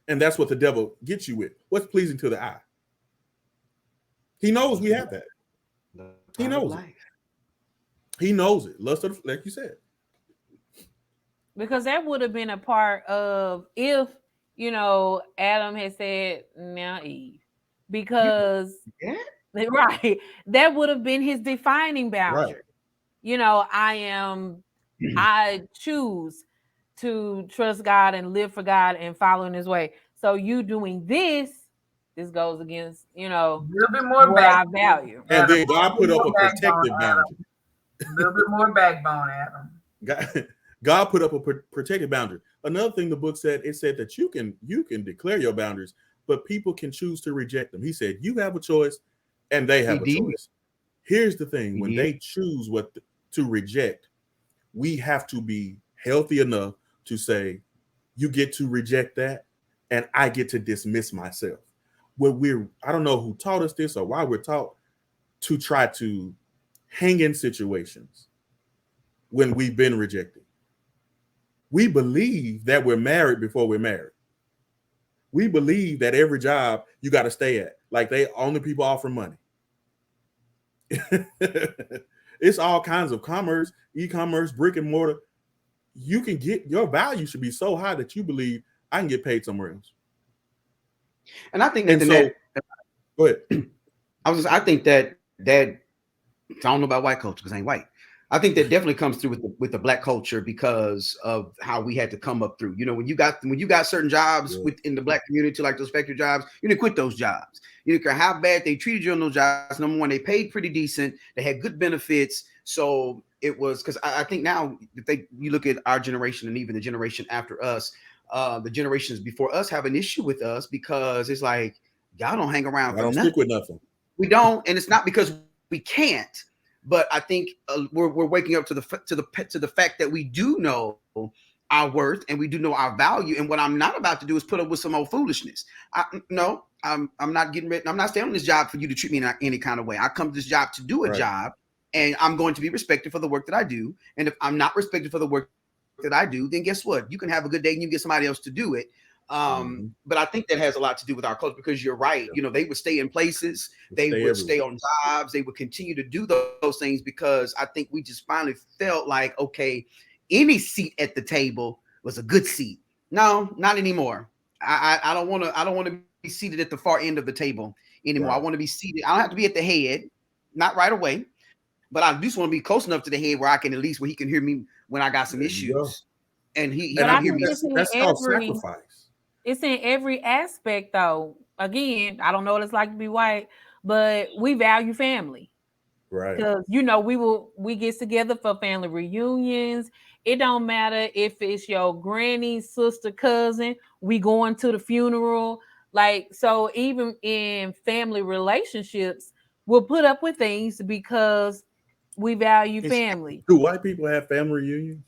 D: And that's what the devil gets you with. What's pleasing to the eye? He knows we have that. He knows it. He knows it. Lust of, like you said.
A: Because that would have been a part of if, Adam had said, now Eve. Because, right, that would have been his defining boundary. Right. I choose to trust God and live for God and follow in his way. So you doing this goes against,
C: a little bit more
A: what I value.
D: And then God put up a protective boundary.
C: A little bit more backbone, Adam.
D: God put up a protective boundary. Another thing the book said, it said that you can declare your boundaries, but people can choose to reject them. He said, you have a choice and they have a choice. Here's the thing. When they choose to reject, we have to be healthy enough to say, you get to reject that and I get to dismiss myself. I don't know who taught us this or why we're taught to try to hang in situations when we've been rejected. We believe that we're married before we're married. We believe that every job you got to stay at, like they only people offer money. It's all kinds of commerce, e-commerce, brick and mortar. You can get, your value should be so high that you believe I can get paid somewhere else.
B: And I think that
D: go ahead.
B: I think that I don't know about white culture because I ain't white, I think that definitely comes through with the black culture because of how we had to come up through. You know, when you got certain jobs
D: Yeah.
B: within the black community, like those factory jobs, you didn't quit those jobs. You didn't care how bad they treated you on those jobs. Number one, they paid pretty decent. They had good benefits. So it was because I think now if you look at our generation and even the generation after us, the generations before us have an issue with us because it's like y'all don't hang around
D: I
B: for
D: don't stick
B: nothing.
D: with nothing.
B: We don't, and it's not because we can't, but I think we're waking up to the fact that we do know our worth and we do know our value. And what I'm not about to do is put up with some old foolishness. No, I'm not getting ready. I'm not staying on this job for you to treat me in any kind of way. I come to this job to do a
D: Right.
B: job, and I'm going to be respected for the work that I do. And if I'm not respected for the work that I do, then guess what? You can have a good day and you get somebody else to do it.
D: Hmm.
B: But I think that has a lot to do with our culture because you're right. You know,
D: Yeah.
B: they would stay in places, they would
D: Stay
B: stay
D: everywhere.
B: on jobs, they would continue to do those things because I think we just finally felt like, okay, any seat at the table was a good seat. No, not anymore. I don't want to be seated at the far end of the table anymore. I want to be
D: Right.
B: seated. I don't have to be at the head, not right away, but I just want to be close enough to the head where I can at least where he can hear me when I got some
D: There you go.
B: issues, and he
D: And
A: But
B: can
D: I
A: I
B: hear
D: think
A: think
B: me.
D: that's called sacrifice.
A: it's in every aspect though. Again, I don't know what it's like to be white, but we value family.
D: Right.
A: Cause we get together for family reunions. It don't matter if it's your granny, sister, cousin. We going to the funeral. Like so, even in family relationships, we'll put up with things because we value
B: Exactly.
A: family.
D: Do white people have family reunions?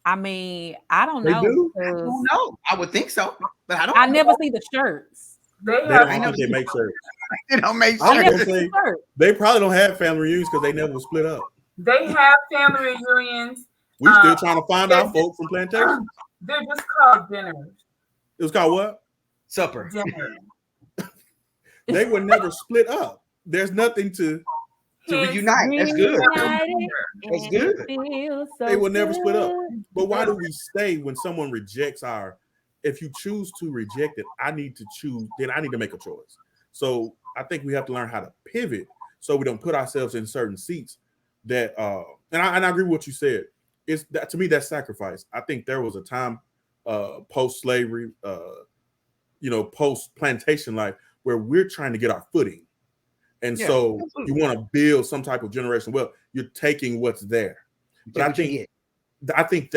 A: I mean, I don't
D: They
A: know
D: do.
B: I don't
A: because
B: know. I would think so, but I don't
A: I
B: know.
A: never see the shirts.
C: They
D: They don't.
C: have
D: I
B: I
D: don't
B: never
D: think they
B: seen
C: family.
D: make shirts.
B: it don't make
D: I
A: I
D: was
A: never
D: gonna
A: see
B: sense.
A: the
D: say
A: shirt.
D: they probably don't have family reunions because they never split up.
C: They have family reunions.
D: We
C: Uh,
D: still trying to find
C: they're
D: our folks from plantations.
C: just called dinners.
D: It was called what?
B: Supper
C: Dinner.
D: They were never split up. There's nothing to.
B: to
C: Hence,
B: reunite. That's good.
A: Reunited
C: dinner.
B: That's
A: and it
B: good.
A: feels
D: They
A: so
D: will never split up.
A: good.
D: But why
C: Yes.
D: do we stay when someone rejects our? If you choose to reject it, I need to choose. Then I need to make a choice. So I think we have to learn how to pivot so we don't put ourselves in certain seats. That and I agree with what you said. It's that to me that's sacrifice. I think there was a time post slavery, post plantation life where we're trying to get our footing. And
B: Yeah,
D: so you
B: absolutely.
D: want to build some type of generation. Well, you're taking what's there.
B: You
D: But
B: take what you can get.
D: I think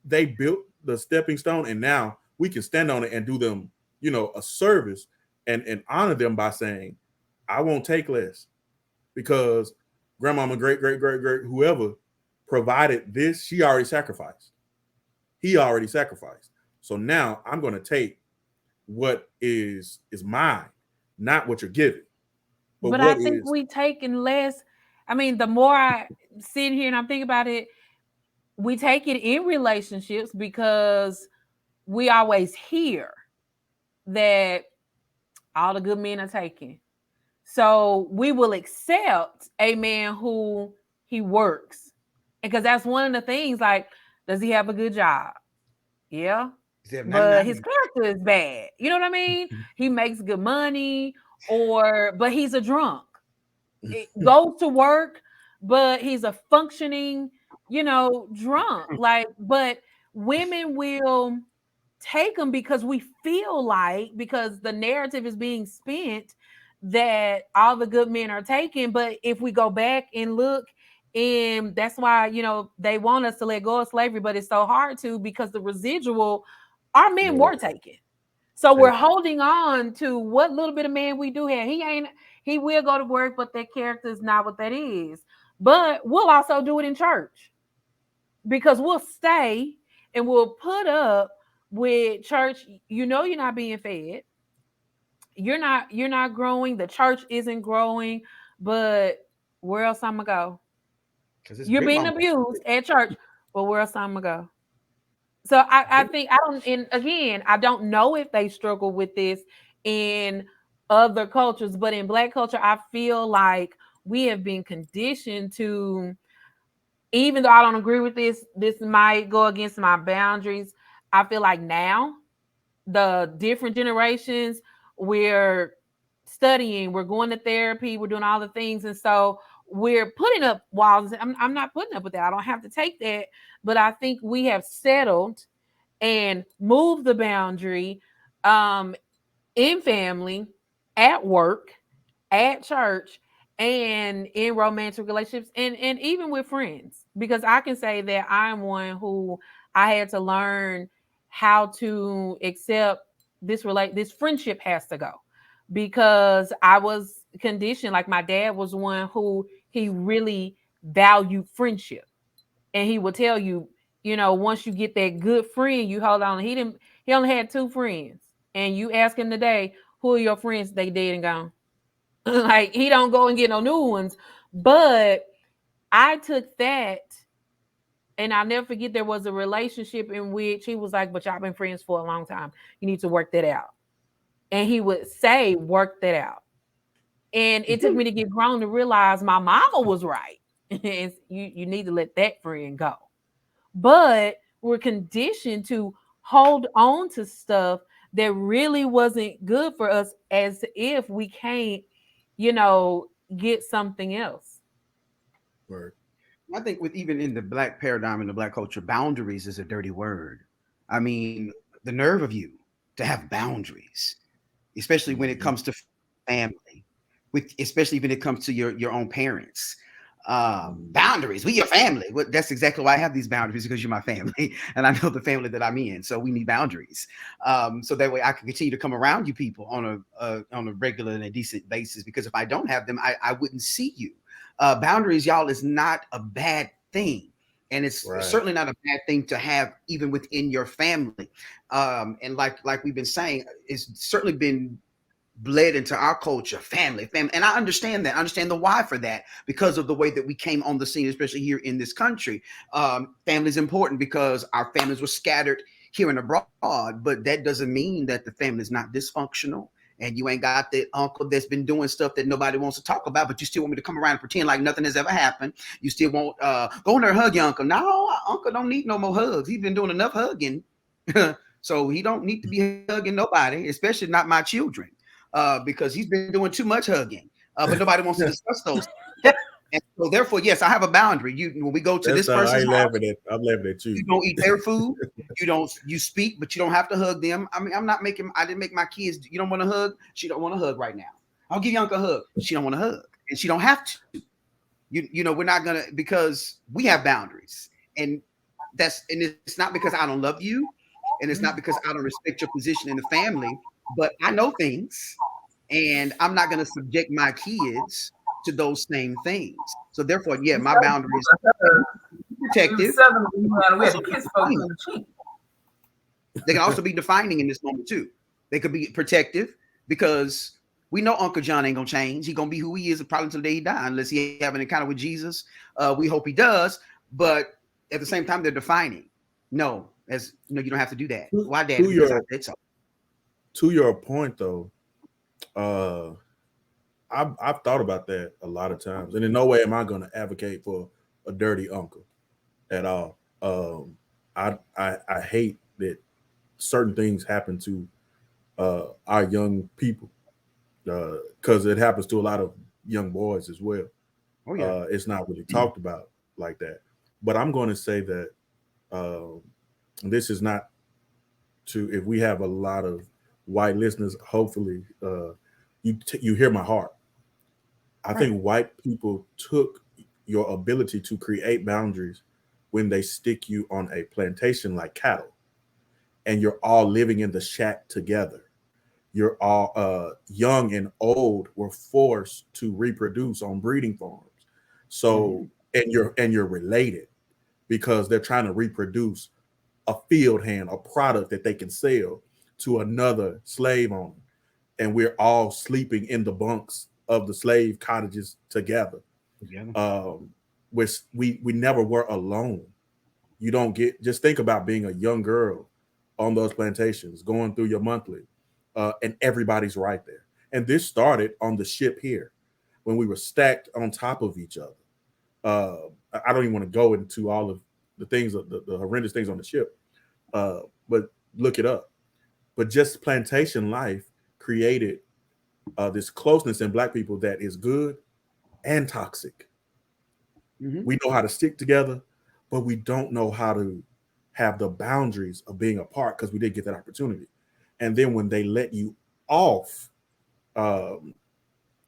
D: they built the stepping stone, and now we can stand on it and do them, a service and honor them by saying, I won't take less because grandmama, great, great, great, great, whoever provided this, she already sacrificed. He already sacrificed. So now I'm going to take what is mine, not what you're giving, but
A: But I
D: what
A: think
D: is
A: we taking less. I mean, the more I sit here and I'm thinking about it, we take it in relationships because we always hear that all the good men are taken. So we will accept a man who he works. Because that's one of the things, like, does he have a good job? Yeah.
B: Except
A: But
B: 99.
A: his character is bad. You know what I mean? He makes good money, but he's a drunk. It goes to work, but he's a functioning, drunk. Like, but women will take them because we feel like because the narrative is being spent that all the good men are taken. But if we go back and look, and that's why they want us to let go of slavery, but it's so hard to because the residual, our men
D: yeah,
A: were taken. So we're
D: take
A: holding on to what little bit of man we do have. He will go to work, but that character is not what that is. But we'll also do it in church because we'll stay and we'll put up with church. You're not being fed. You're not growing. The church isn't growing, but where else I'm gonna go?
B: Because it's
A: You're
B: big
A: being
B: mama.
A: abused at church, but where else I'm gonna go? So I think I don't, and again, I don't know if they struggle with this in other cultures, but in black culture, I feel like we have been conditioned to, even though I don't agree with this might go against my boundaries. I feel like now the different generations, we're studying, we're going to therapy, we're doing all the things, and so we're putting up walls. I'm not putting up with that. I don't have to take that. But I think we have settled and moved the boundary um, in family, at work, at church, and in romantic relationships, and even with friends. Because I can say that I'm one who I had to learn how to accept this friendship has to go, because I was conditioned. Like my dad was one who he really valued friendship, and he would tell you, once you get that good friend, you hold on. He only had two friends, and you ask him today, who are your friends? They dead and gone. Like he don't go and get no new ones. But I took that, and I'll never forget, there was a relationship in which he was like, but y'all been friends for a long time. You need to work that out. And he would say, work that out. And it took me to get grown to realize my mama was right. You need to let that friend go. But we're conditioned to hold on to stuff that really wasn't good for us, as if we can't, get something else.
D: Right.
B: I think with even in the black paradigm in the black culture, boundaries is a dirty word. I mean, the nerve of you to have boundaries, especially when it
D: Mhm.
B: comes to family, especially when it comes to your own parents. Boundaries. We your family. Well, that's exactly why I have these boundaries, because you're my family, and I know the family that I'm in. So we need boundaries, so that way I can continue to come around you people on a regular and a decent basis. Because if I don't have them, I wouldn't see you. Boundaries, y'all, is not a bad thing. And it's
D: Right.
B: certainly not a bad thing to have even within your family. And like we've been saying, it's certainly been bled into our culture, family. And I understand that. I understand the why for that, because of the way that we came on the scene, especially here in this country. Family is important because our families were scattered here and abroad, but that doesn't mean that the family is not dysfunctional. And you ain't got that uncle that's been doing stuff that nobody wants to talk about, but you still want me to come around and pretend like nothing has ever happened. You still want go in there and hug your uncle. No, uncle don't need no more hugs. He's been doing enough hugging. So he don't need to be hugging nobody, especially not my children, because he's been doing too much hugging. But nobody wants to discuss those. And so therefore, yes, I have a boundary. When we go to
D: That's
B: this
D: how I
B: person's
D: ain't
B: house,
D: laughing at. I'm laughing at
B: you
D: you.
B: don't eat their food. You speak, but you don't have to hug them. I mean, I didn't make my kids. You don't want to hug. She don't want to hug right now. I'll give Yanka a hug. She don't want to hug, and she don't have to. We're not gonna, because we have boundaries, and it's not because I don't love you, and it's not because I don't respect your position in the family, but I know things, and I'm not gonna subject my kids to those same things. So therefore, yeah, my boundaries
C: We were
B: protective,
C: seven when we had
B: also be
C: kiss folks
B: defining.
C: in the cheek.
B: They can also be defining in this moment too. They could be protective, because we know Uncle John ain't gonna change. He gonna be who he is probably until the day he die, unless he have an encounter with Jesus. We hope he does, but at the same time, they're defining. No, you don't have to do that.
D: To,
B: Why, Daddy?
D: to
B: Because I
D: your
B: said so.
D: to your point though, uh, I've thought about that a lot of times, and in no way am I going to advocate for a dirty uncle at all. I hate that certain things happen to our young people, because it happens to a lot of young boys as well.
B: Oh yeah.
D: It's not really talked about like that. But I'm going to say that uh, this is not to, if we have a lot of white listeners, hopefully you hear my heart. I
B: Right.
D: think white people took your ability to create boundaries when they stick you on a plantation like cattle, and you're all living in the shack together. You're all young and old were forced to reproduce on breeding farms.
B: Mm-hmm.
D: So and you're related because they're trying to reproduce a field hand, a product that they can sell to another slave owner. And we're all sleeping in the bunks of the slave cottages together.
B: Together.
D: Um, we never were alone. You don't get, just think about being a young girl on those plantations, going through your monthly, and everybody's right there. And this started on the ship here when we were stacked on top of each other. I don't even want to go into all of the things, the horrendous things on the ship, but look it up. But just plantation life created this closeness in Black people that is good and toxic.
B: Mm-hmm.
D: We know how to stick together, but we don't know how to have the boundaries of being apart because we didn't get that opportunity. And then when they let you off um,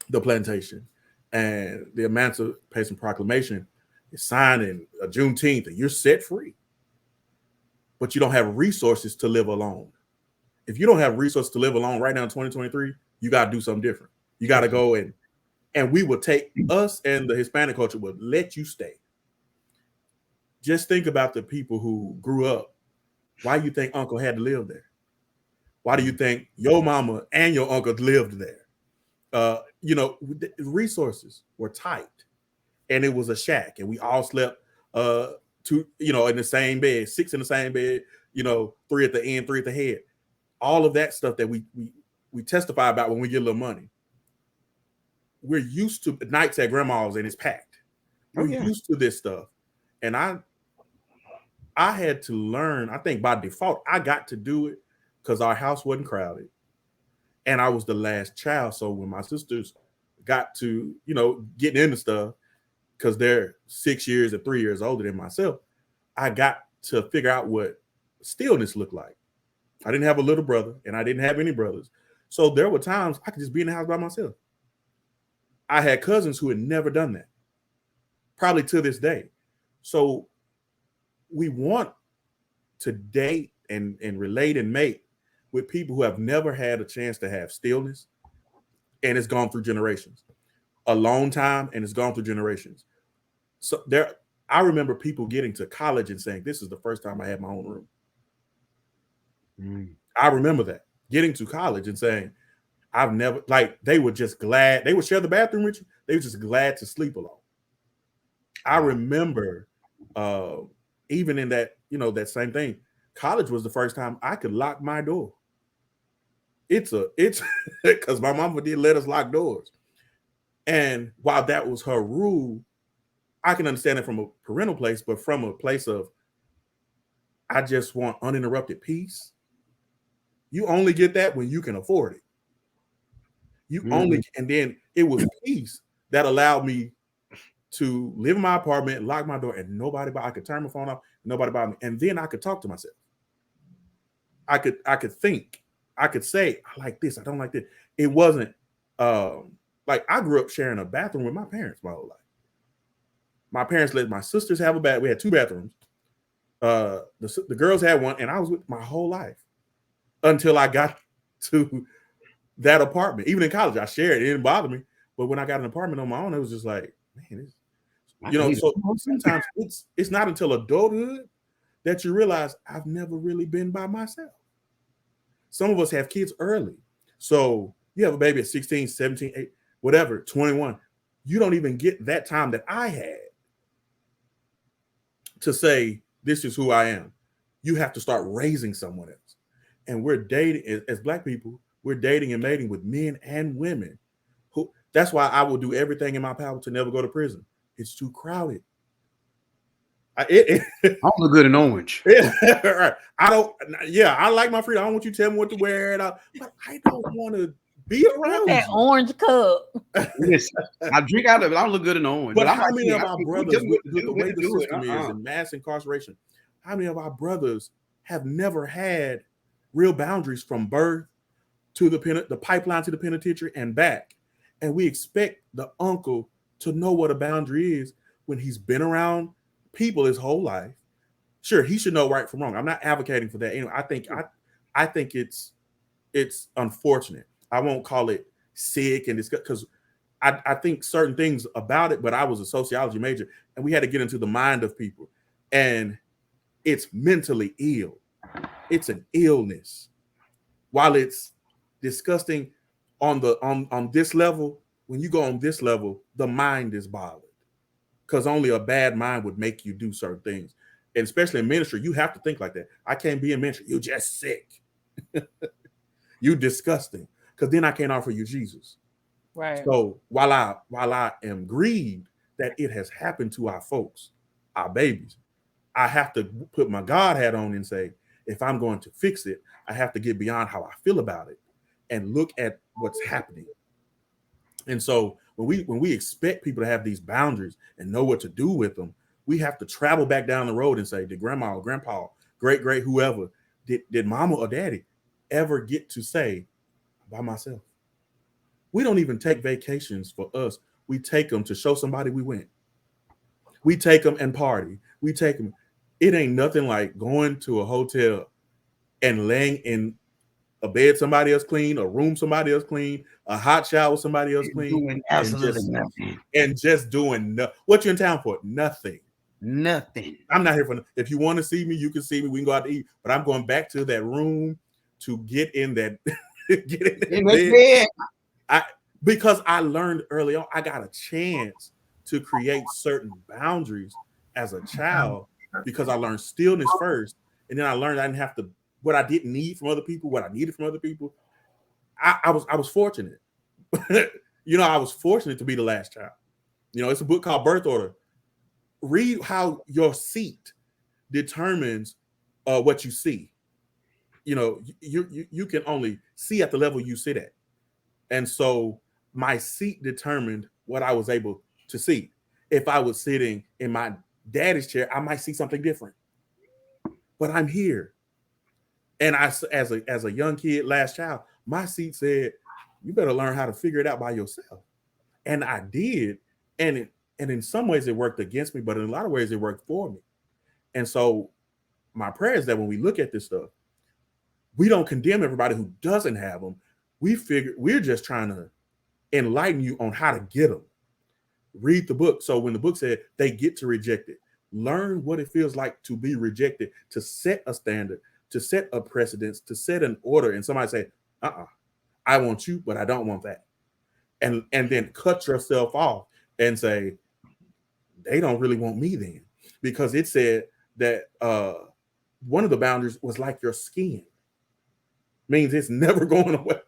D: the plantation and the Emancipation Proclamation is signed in Juneteenth and you're set free, but you don't have resources to live alone. If you don't have resources to live alone right now in 2023, you got to do something different. You got to go and we will take us and the Hispanic culture will let you stay. Just think about the people who grew up. Why do you think Uncle had to live there? Why do you think your mama and your uncle lived there? The resources were tight, and it was a shack, and we all slept in the same bed, six in the same bed, three at the end, three at the head. All of that stuff that we testify about when we get a little money. We're used to nights at grandma's and it's packed.
B: Oh
D: We're
B: yeah.
D: used to this stuff, and I had to learn. I think by default, I got to do it because our house wasn't crowded, and I was the last child. So when my sisters got to, getting into stuff, because they're 6 years and 3 years older than myself, I got to figure out what stillness looked like. I didn't have a little brother, and I didn't have any brothers. So there were times I could just be in the house by myself. I had cousins who had never done that, probably to this day. So we want to date and relate and mate with people who have never had a chance to have stillness, and it's gone through generations. Alone time, and it's gone through generations. So I remember people getting to college and saying, "This is the first time I had my own room."
B: Mm.
D: I remember that, getting to college and saying, "I've never," like, they were just glad they would share the bathroom with you. They were just glad to sleep alone. I remember, uh, even in that, that same thing. College was the first time I could lock my door. It's because my mama did let us lock doors, and while that was her rule, I can understand it from a parental place, but from a place of I just want uninterrupted peace. You only get that when you can afford it. And then it was peace that allowed me to live in my apartment, lock my door, and nobody. I could turn my phone off, nobody bothered me, and then I could talk to myself. I could think. I could say, I like this, I don't like this. It wasn't like I grew up sharing a bathroom with my parents my whole life. My parents let my sisters have a bath. We had two bathrooms. The girls had one, and I was with my whole life until I got to that apartment. Even in college, I shared it. It didn't bother me. But when I got an apartment on my own, it was just like, man, so sometimes it's not until adulthood that you realize I've never really been by myself. Some of us have kids early. So you have a baby at 16, 17, 8, whatever, 21. You don't even get that time that I had to say, this is who I am. You have to start raising someone else. And we're dating, as Black people, we're dating and mating with men and women. That's why I will do everything in my power to never go to prison. It's too crowded.
B: I don't look good in orange.
D: Right. I like my freedom. I don't want you to tell me what to wear, but I don't want to be around
A: that
D: you.
A: orange cup.
B: Listen, I drink out of it. I don't look good in orange.
D: But
B: I'm
D: how
B: like,
D: many of our brothers, with the way the system is
B: Uh-uh.
D: and mass incarceration, how many of our brothers have never had real boundaries from birth to the pipeline to the penitentiary and back? And we expect the uncle to know what a boundary is when he's been around people his whole life. Sure, he should know right from wrong. I'm not advocating for that. I think it's unfortunate. I won't call it sick and disgust because I think certain things about it, but I was a sociology major and we had to get into the mind of people. And it's mentally ill. It's an illness. While it's disgusting on this level, when you go on this level, the mind is bothered. Because only a bad mind would make you do certain things. And especially in ministry, you have to think like that. I can't be in ministry. You're just sick. You disgusting. Because then I can't offer you Jesus.
A: Right.
D: So while I am grieved that it has happened to our folks, our babies, I have to put my God hat on and say, if I'm going to fix it, I have to get beyond how I feel about it and look at what's happening. And so when we expect people to have these boundaries and know what to do with them, we have to travel back down the road and say, did grandma or grandpa, great great whoever, did mama or daddy ever get to say by myself? We don't even take vacations for us. We take them to show somebody we went. We take them and party. We take them. It ain't nothing like going to a hotel and laying in a bed somebody else clean, a room somebody else clean, a hot shower somebody else clean,
B: Doing
D: and
B: absolutely
D: just
B: nothing.
D: doing what you in town for? Nothing.
B: Nothing.
D: I'm not here for. If you want to see me, you can see me. We can go out to eat. But I'm going back to that room to get in that get in that bed. I because I learned early on, I got a chance to create certain boundaries as a child because I learned stillness first, and then I learned I didn't have to what I didn't need from other people, what I needed from other people. I was fortunate. I was fortunate to be the last child. It's a book called Birth Order. Read how your seat determines what you see. You can only see at the level you sit at. And so my seat determined what I was able to see. If I was sitting in my daddy's chair, I might see something different. But I'm here. And as a young kid, last child, my seat said, you better learn how to figure it out by yourself. And I did. And in some ways it worked against me, but in a lot of ways it worked for me. And so my prayer is that when we look at this stuff, we don't condemn everybody who doesn't have them. We're just trying to enlighten you on how to get them. Read the book. So when the book said they get to reject it, learn what it feels like to be rejected, to set a standard, to set a precedence, to set an order. And somebody say, I want you, but I don't want that. And then cut yourself off and say, they don't really want me then. Because it said that one of the boundaries was like your skin. Means it's never going away.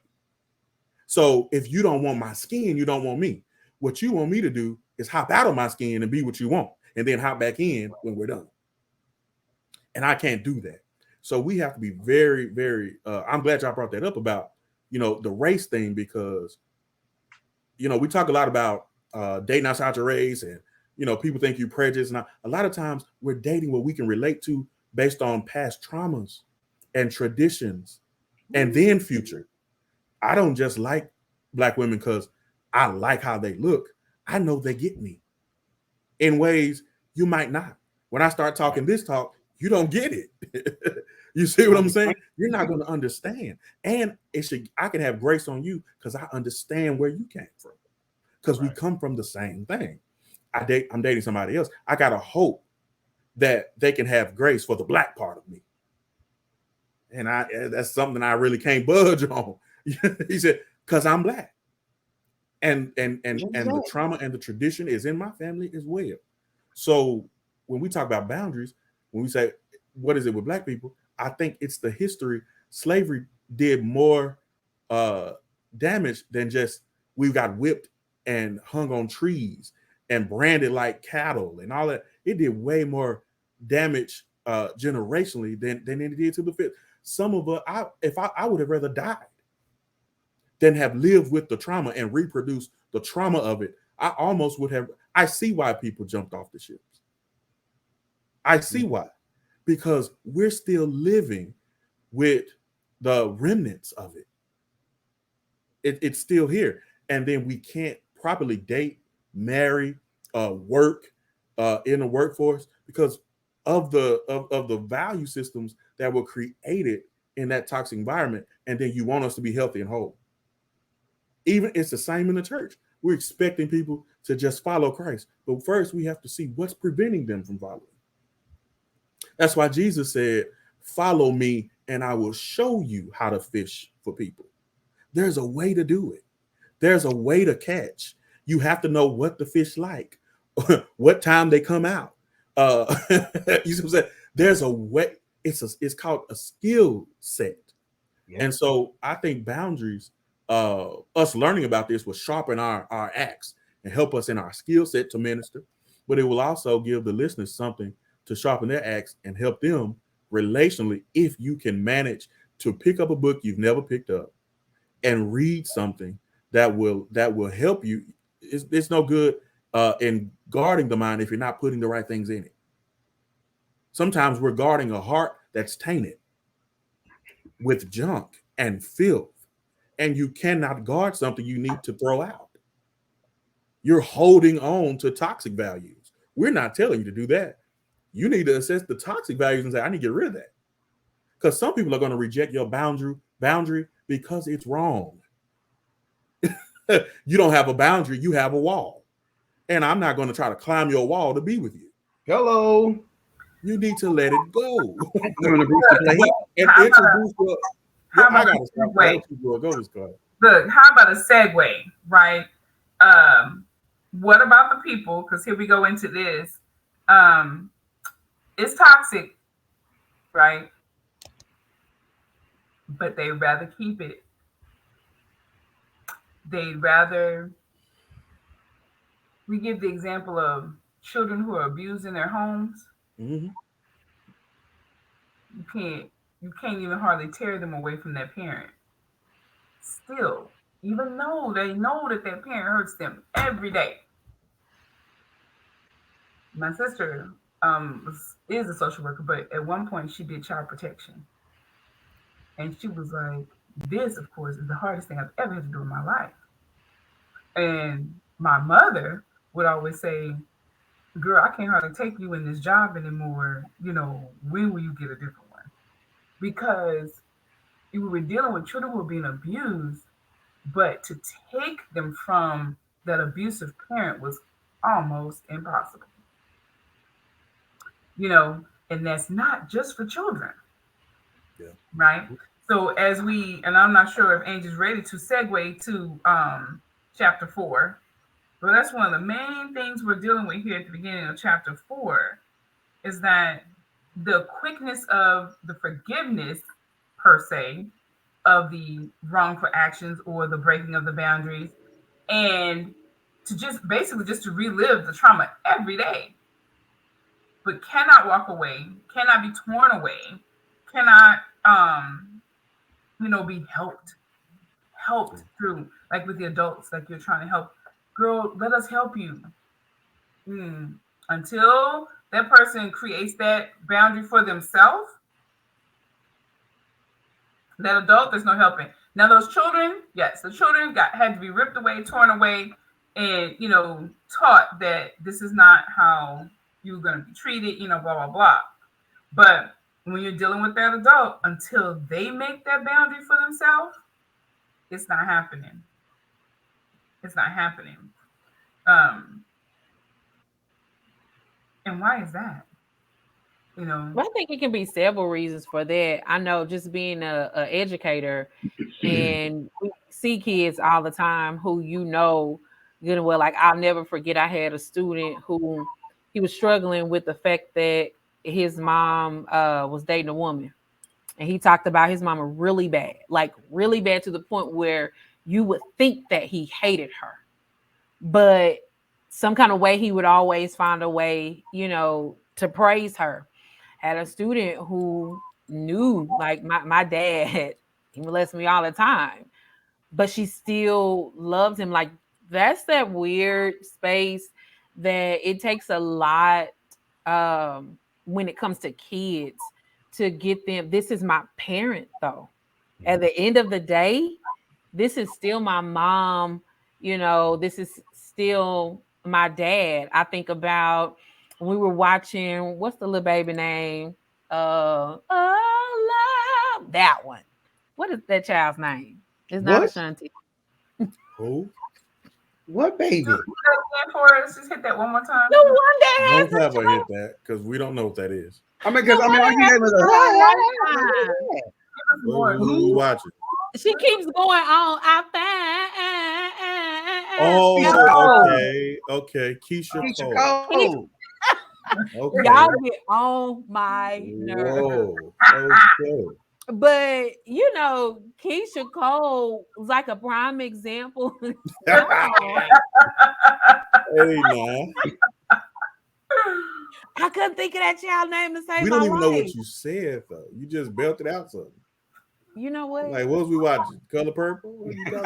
D: So if you don't want my skin, you don't want me. What you want me to do is hop out of my skin and be what you want, and then hop back in when we're done. And I can't do that. So we have to be very, very, I'm glad y'all brought that up about, the race thing, because, we talk a lot about dating outside your race, and, people think you prejudiced. And a lot of times we're dating what we can relate to based on past traumas and traditions and then future. I don't just like Black women because I like how they look. I know they get me in ways you might not. When I start talking this talk, you don't get it. You see what I'm saying? You're not going to understand. And I can have grace on you because I understand where you came from. Because we come from the same thing. I'm dating somebody else. I got to hope that they can have grace for the Black part of me. And that's something I really can't budge on. He said, because I'm Black. And the trauma and the tradition is in my family as well. So when we talk about boundaries, when we say, what is it with Black people? I think it's the history. Slavery did more damage than just we got whipped and hung on trees and branded like cattle and all that. It did way more damage generationally than it did to the fit. Some of us, I would have rather died than have lived with the trauma and reproduced the trauma of it. I almost would have. I see why people jumped off the ships. I see why. Because we're still living with the remnants of it. It's still here. And then we can't properly date, marry, work in the workforce because of the value systems that were created in that toxic environment. And then you want us to be healthy and whole. Even it's the same in the church. We're expecting people to just follow Christ. But first we have to see what's preventing them from following. That's why Jesus said, follow me and I will show you how to fish for people. There's a way to do it. There's a way to catch. You have to know what the fish like, what time they come out. You see what I'm saying? There's a way. It's called a skill set. Yeah. And so I think boundaries, us learning about this will sharpen our axe and help us in our skill set to minister. But it will also give the listeners something to sharpen their axe and help them relationally if you can manage to pick up a book you've never picked up and read something that will help you. It's no good in guarding the mind if you're not putting the right things in it. Sometimes we're guarding a heart that's tainted with junk and filth, and you cannot guard something you need to throw out. You're holding on to toxic values. We're not telling you to do that. You need to assess the toxic values and say, I need to get rid of that. Because some people are going to reject your boundary because it's wrong. You don't have a boundary, you have a wall. And I'm not going to try to climb your wall to be with you.
B: Hello.
D: You need to let it go.
B: I'm gonna boost the plate.
D: And
C: How about
D: introduce your.
C: how
D: I
C: about
D: gotta
C: a
D: stop.
C: segue?
D: Go this car.
C: Look, how about a segue, right? What about the people? Because here we go into this. It's toxic, right? But they rather keep it. They'd rather. We give the example of children who are abused in their homes.
D: Mm-hmm.
C: You can't even hardly tear them away from their parent. Still, even though they know that their parent hurts them every day. My sister is a social worker, but at one point she did child protection. And she was like, this, of course, is the hardest thing I've ever had to do in my life. And my mother would always say, girl, I can't hardly take you in this job anymore. When will you get a different one? Because we were dealing with children who were being abused, but to take them from that abusive parent was almost impossible. And that's not just for children.
D: Yeah.
C: Right? So and I'm not sure if Angel's ready to segue to chapter 4, but that's one of the main things we're dealing with here at the beginning of chapter 4 is that the quickness of the forgiveness per se of the wrongful actions or the breaking of the boundaries, and to just basically just to relive the trauma every day, but cannot walk away, cannot be torn away, cannot be helped through, like with the adults, like you're trying to help. Girl, let us help you. Until that person creates that boundary for themselves, that adult, there's no helping. Now those children, yes, the children had to be ripped away, torn away, and taught that this is not how you're going to be treated, blah blah blah. But when you're dealing with that adult, until they make that boundary for themselves, it's not happening. It's not happening. And why is that?
A: Well, I think it can be several reasons for that. I know, just being a educator, and we see kids all the time who good and well. Like, I'll never forget, I had a student who he was struggling with the fact that his mom was dating a woman, and he talked about his mama really bad, like really bad, to the point where you would think that he hated her, but some kind of way he would always find a way, to praise her. Had a student who knew, like, my dad, he molested me all the time, but she still loved him. Like, that's that weird space that it takes a lot when it comes to kids to get them. This is my parent, though. At the end of the day, this is still my mom. This is still my dad. I think about when we were watching, what's the little baby name? Oh, love, that one. What is that child's name? It's not
B: What?
A: Ashanti.
D: Who?
B: What baby?
C: For us, just hit that one more time.
A: The one that has
D: Don't have her hit that because we don't know what that is.
B: Because all you gave was
D: Who we watching?
A: She keeps going on.
D: Oh, okay. Keisha Cole.
B: Cole.
D: Okay.
A: Y'all get on my nerves.
D: Whoa. Okay.
A: But Keisha Cole was like a prime example.
D: Hey, now.
A: I couldn't think of that child name to save
D: We
A: my
D: don't even know
A: life.
D: what you said, though. You just belted out something.
A: You know what?
D: Like, what was we watching? Color Purple? What are you talking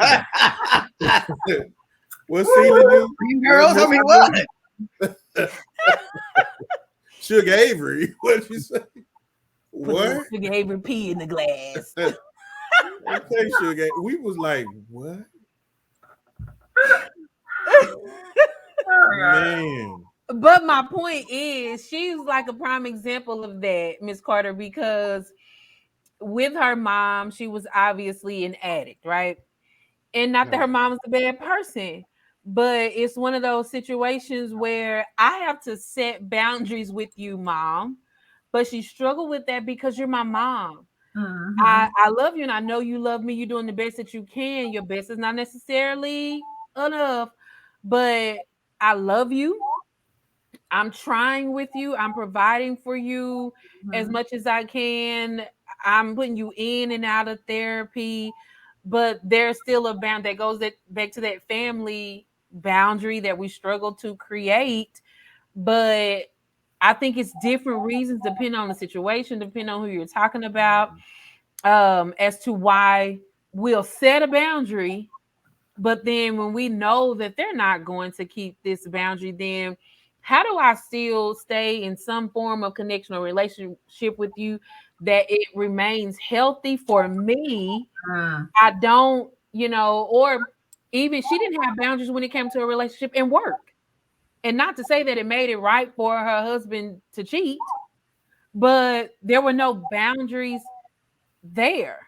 D: about? What Celie do?
B: You
D: What
B: girls, I mean,
D: Mister
B: what?
D: do? Sugar Avery. What you say?
A: Put a little
D: What?
A: sugar Avery pea in the glass.
D: Okay, Sugar. We was like, what?
C: Oh my God.
D: Man.
A: But my point is, she's like a prime example of that, Miss Carter, because with her mom, she was obviously an addict, right? And not that
B: Right.
A: her mom was a bad person, but it's one of those situations where I have to set boundaries with you, mom. But she struggled with that because you're my mom. I,
C: Mm-hmm.
A: I love you and I know you love me. You're doing the best that you can. Your best is not necessarily enough, but I love you. I'm trying with you. I'm providing for you as
C: Mm-hmm.
A: much as I can. I'm putting you in and out of therapy, but there's still a bound that goes back to that family boundary that we struggle to create. But I think it's different reasons depending on the situation, depending on who you're talking about, as to why we'll set a boundary, but then when we know that they're not going to keep this boundary, then how do I still stay in some form of connection or relationship with you that it remains healthy for me?
C: Mm.
A: I don't, or even she didn't have boundaries when it came to a relationship and work. And not to say that it made it right for her husband to cheat, but there were no boundaries there.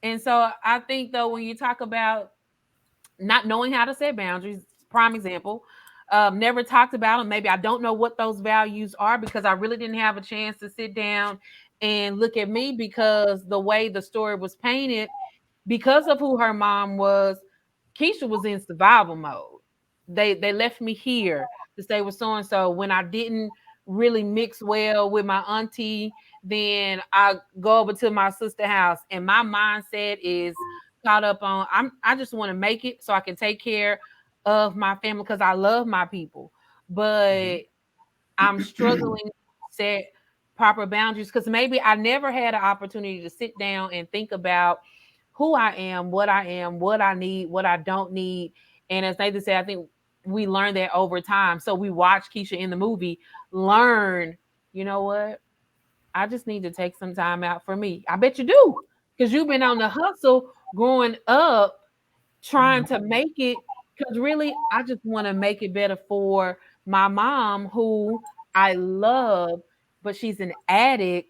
A: And so I think though when you talk about not knowing how to set boundaries, prime example, never talked about them. Maybe I don't know what those values are because I really didn't have a chance to sit down and look at me because the way the story was painted, because of who her mom was, Keisha was in survival mode. They left me here to stay with so and so. When I didn't really mix well with my auntie, then I go over to my sister house, and my mindset is caught up on I just want to make it so I can take care of my family because I love my people. But I'm struggling to set proper boundaries because maybe I never had an opportunity to sit down and think about who I am, what I need, what I don't need. And as Nathan said, I think we learned that over time. So we watch Keisha in the movie learn, you know what? I just need to take some time out for me. I bet you do because you've been on the hustle growing up trying to make it because really I just want to make it better for my mom who I love, but she's an addict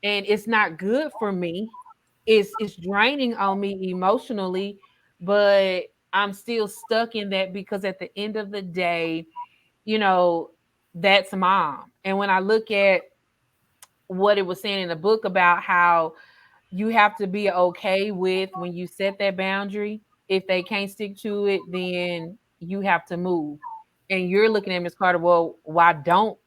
A: and it's not good for me. It's draining on me emotionally, but I'm still stuck in that because at the end of the day, you know, that's mom. And when I look at what it was saying in the book about how you have to be okay with when you set that boundary. If they can't stick to it, then you have to move. And you're looking at Miss Carter, well, why don't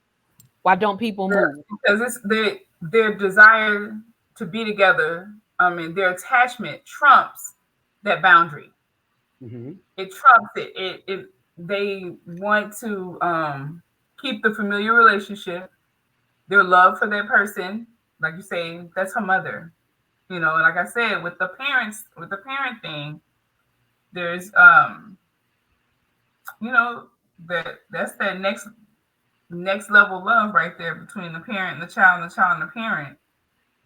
A: people move?
C: Because it's their desire to be together. I mean, their attachment trumps that boundary.
B: Hmm.
C: It trumps it. It they want to keep the familiar relationship, their love for that person. Like you say, that's her mother. You know, and like I said, with the parents, with the parent thing, there's you know, that's that next level love right there between the parent and the child and the parent.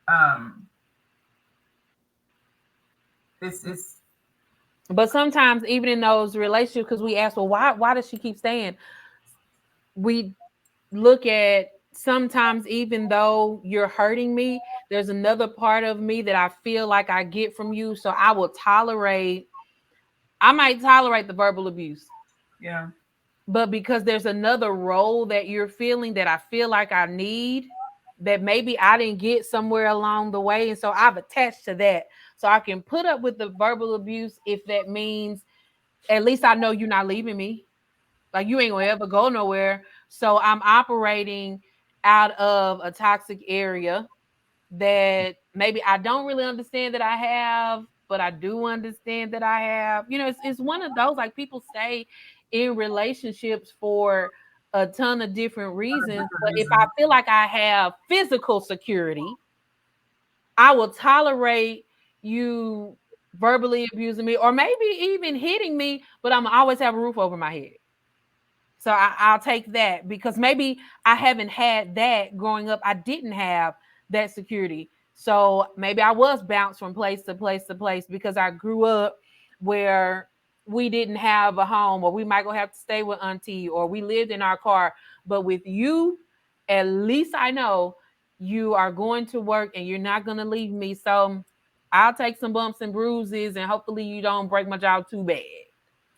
C: Um, it's
A: But sometimes even in those relationships, because we ask, well, why does she keep staying? We look at sometimes even though you're hurting me, there's another part of me that I feel like I get from you. So I might tolerate the verbal abuse.
C: yeah.
A: But because there's another role that you're feeling that I feel like I need that maybe I didn't get somewhere along the way. And so I've attached to that. So I can put up with the verbal abuse if that means at least I know you're not leaving me. Like you ain't gonna ever go nowhere. So I'm operating out of a toxic area that maybe I don't really understand that I have, but I do understand that I have. It's one of those like people stay in relationships for a ton of different reasons. But if I
C: Reason.
A: feel like I have physical security, I will tolerate you verbally abusing me, or maybe even hitting me, but I'm always have a roof over my head. So I'll take that because maybe I haven't had that growing up. I didn't have that security. So maybe I was bounced from place to place to place because I grew up where we didn't have a home, or we might go have to stay with auntie, or we lived in our car. But with you, at least I know you are going to work and you're not going to leave me. So I'll take some bumps and bruises and hopefully you don't break my jaw too bad.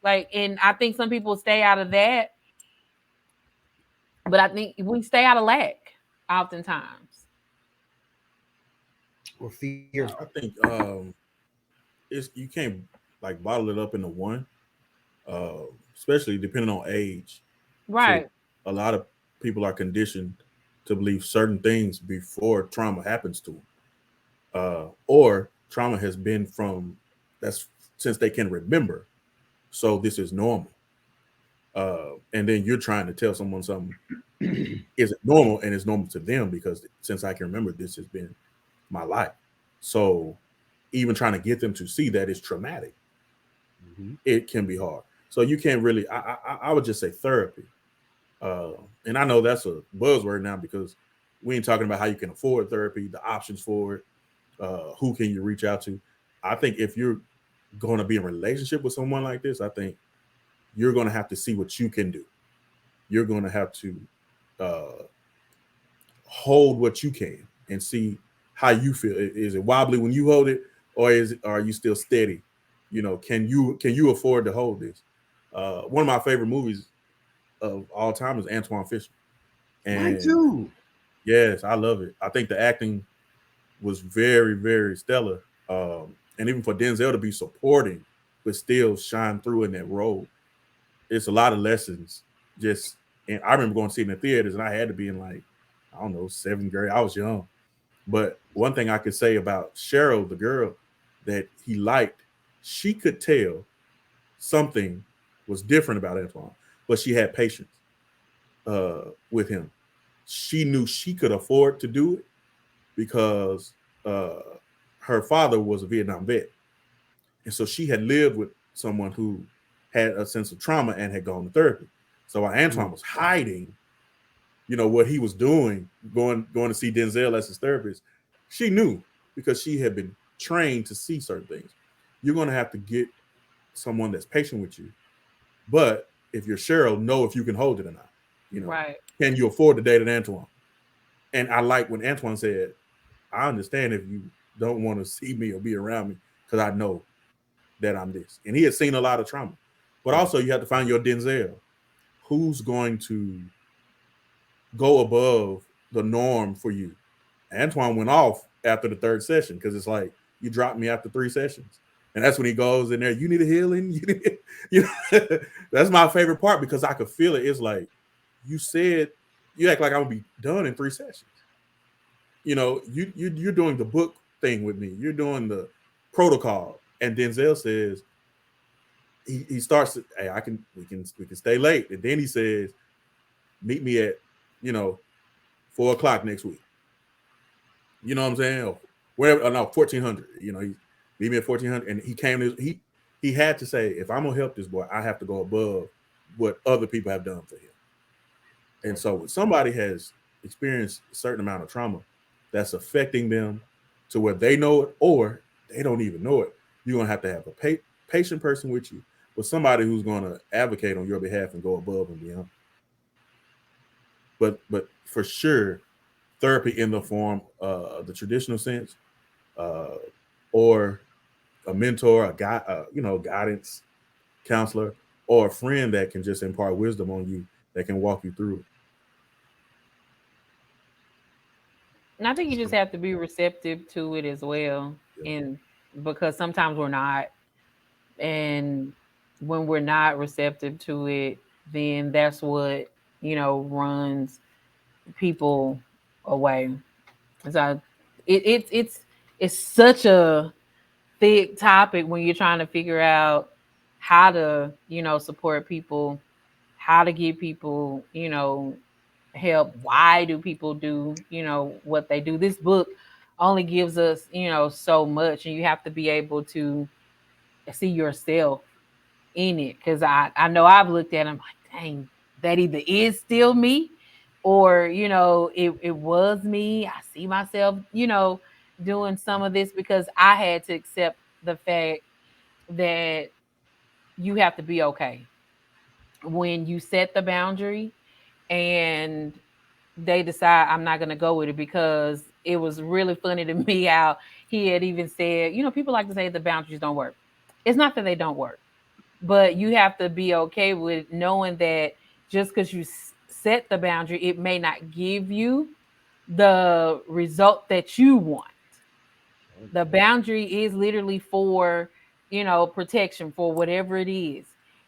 A: Like, and I think some people stay out of that, but I think we stay out of lack oftentimes.
B: or fear.
D: I think it's you can't like bottle it up into one, uh, especially depending on age. So
A: Right.
D: a lot of people are conditioned to believe certain things before trauma happens to them, or trauma has been from that's since they can remember. So this is normal, and then you're trying to tell someone something isn't normal and it's normal to them because since I can remember, this has been my life. So even trying to get them to see that is traumatic,
B: Mhm.
D: it can be hard. So you can't really. I would just say therapy, uh, and I know that's a buzzword now because we ain't talking about how you can afford therapy, the options for it, who can you reach out to. I think if you're going to be in a relationship with someone like this, I think you're going to have to see what you can do. You're going to have to uh, hold what you can and see how you feel. Is it wobbly when you hold it, or are you still steady? You know, can you afford to hold this? One of my favorite movies of all time is Antoine Fisher,
B: Mine
D: and
B: too.
D: yes, I love it. I think the acting was very very stellar, and even for Denzel to be supporting but still shine through in that role, it's a lot of lessons. Just and I remember going to see it in the theaters, and I had to be in like I don't know seventh grade. I was young, but one thing I could say about Cheryl, the girl that he liked, she could tell something was different about Antoine, but she had patience with him. She knew she could afford to do it because uh, her father was a Vietnam vet, and so she had lived with someone who had a sense of trauma and had gone to therapy. So while Antoine
B: Mm.
D: was hiding, what he was doing, going to see Denzel as his therapist, she knew because she had been trained to see certain things. You're going to have to get someone that's patient with you, but if you're Cheryl, know if you can hold it or not. You know,
A: Right.
D: can you afford to date an Antoine? And I like when Antoine said, "I understand if you don't want to see me or be around me because I know that I'm this." And he had seen a lot of trauma, but
B: Mm.
D: also you have to find your Denzel, who's going to go above the norm for you. Antoine went off after the third session because it's like you dropped me after three sessions, and that's when he goes in there. You need a healing. You need, you know, that's my favorite part because I could feel it. It's like you said you act like I'm gonna be done in three sessions. You're doing the book thing with me. You're doing the protocol, and Denzel says he starts. Hey, we can stay late, and then he says, meet me at you know 4 o'clock next week. You know what I'm saying? Or wherever, no, 1400. He meet me at 1400, and he came. He had to say, if I'm gonna help this boy, I have to go above what other people have done for him. And so, when somebody has experienced a certain amount of trauma that's affecting them to where they know it or they don't even know it, you're gonna have to have a patient person with you, but somebody who's gonna advocate on your behalf and go above and beyond. But for sure, therapy in the form the traditional sense, uh, or a mentor, a guy, guidance counselor, or a friend that can just impart wisdom on you that can walk you through
A: And I think you
D: it.
A: just
D: So,
A: have to be receptive to it as well.
D: yeah.
A: And because sometimes we're not. And when we're not receptive to it, then that's what, runs people away. So it's such a thick topic when you're trying to figure out how to, support people, how to give people, help. Why do people do, what they do? This book only gives us, so much, and you have to be able to see yourself in it. Because I know I've looked at them like, dang, that either is still me, or it was me. I see myself, doing some of this, because I had to accept the fact that you have to be okay when you set the boundary and they decide I'm not going to go with it. Because it was really funny to me how he had even said, people like to say the boundaries don't work. It's not that they don't work, but you have to be okay with knowing that just because you set the boundary, it may not give you the result that you want. The boundary is literally for, protection, for whatever it is.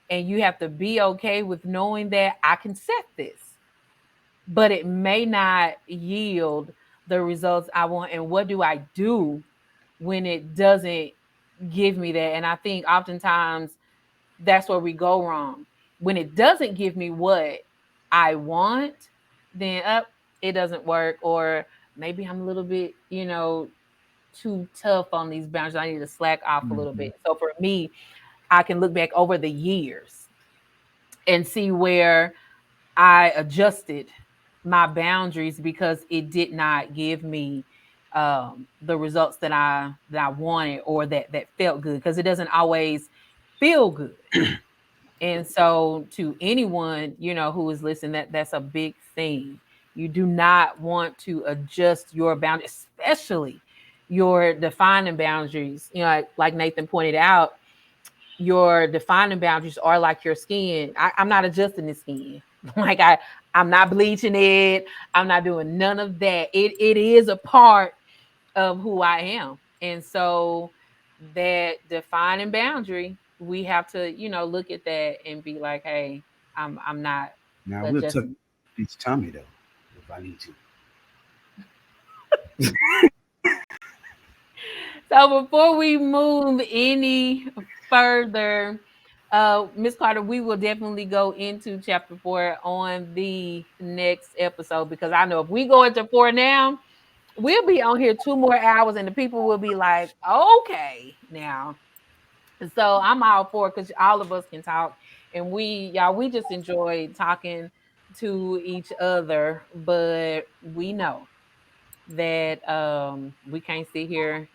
A: And you have to be okay with knowing that I can set this, but it may not yield the results I want. And what do I do when it doesn't give me that? And I think oftentimes that's where we go wrong. When it doesn't give me what I want, then it doesn't work. Or maybe I'm a little bit, too tough on these boundaries. I need to slack off a little
B: Mhm.
A: bit. So for me, I can look back over the years and see where I adjusted my boundaries because it did not give me the results that I wanted, or that felt good, because it doesn't always feel good. And so to anyone, who is listening, that's a big thing. You do not want to adjust your boundaries, especially your defining boundaries. Like Nathan pointed out, your defining boundaries are like your skin. I'm not adjusting the skin. Like I'm not bleaching it. I'm not doing none of that. It is a part of who I am. And so that defining boundary, we have to, look at that and be like, hey, I'm not
B: Now we'll tuck
A: adjusting.
B: each tummy though, if I need to.
A: So before we move any further, Miss Carter, we will definitely go into chapter 4 on the next episode, because I know if we go into 4 now, we'll be on here 2 more hours and the people will be like, okay, now. So I'm all for it, because all of us can talk, and we just enjoy talking to each other, but we know that we can't sit here,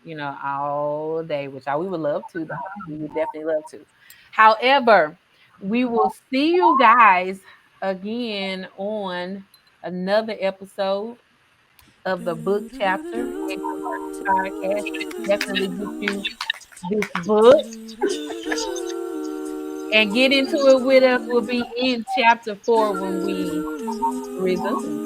A: all day, which we would love to, though. We would definitely love to. However, we will see you guys again on another episode of the Book Chapter and Converse podcast. Definitely get you this book and get into it with us. We'll be in chapter 4 when we resume.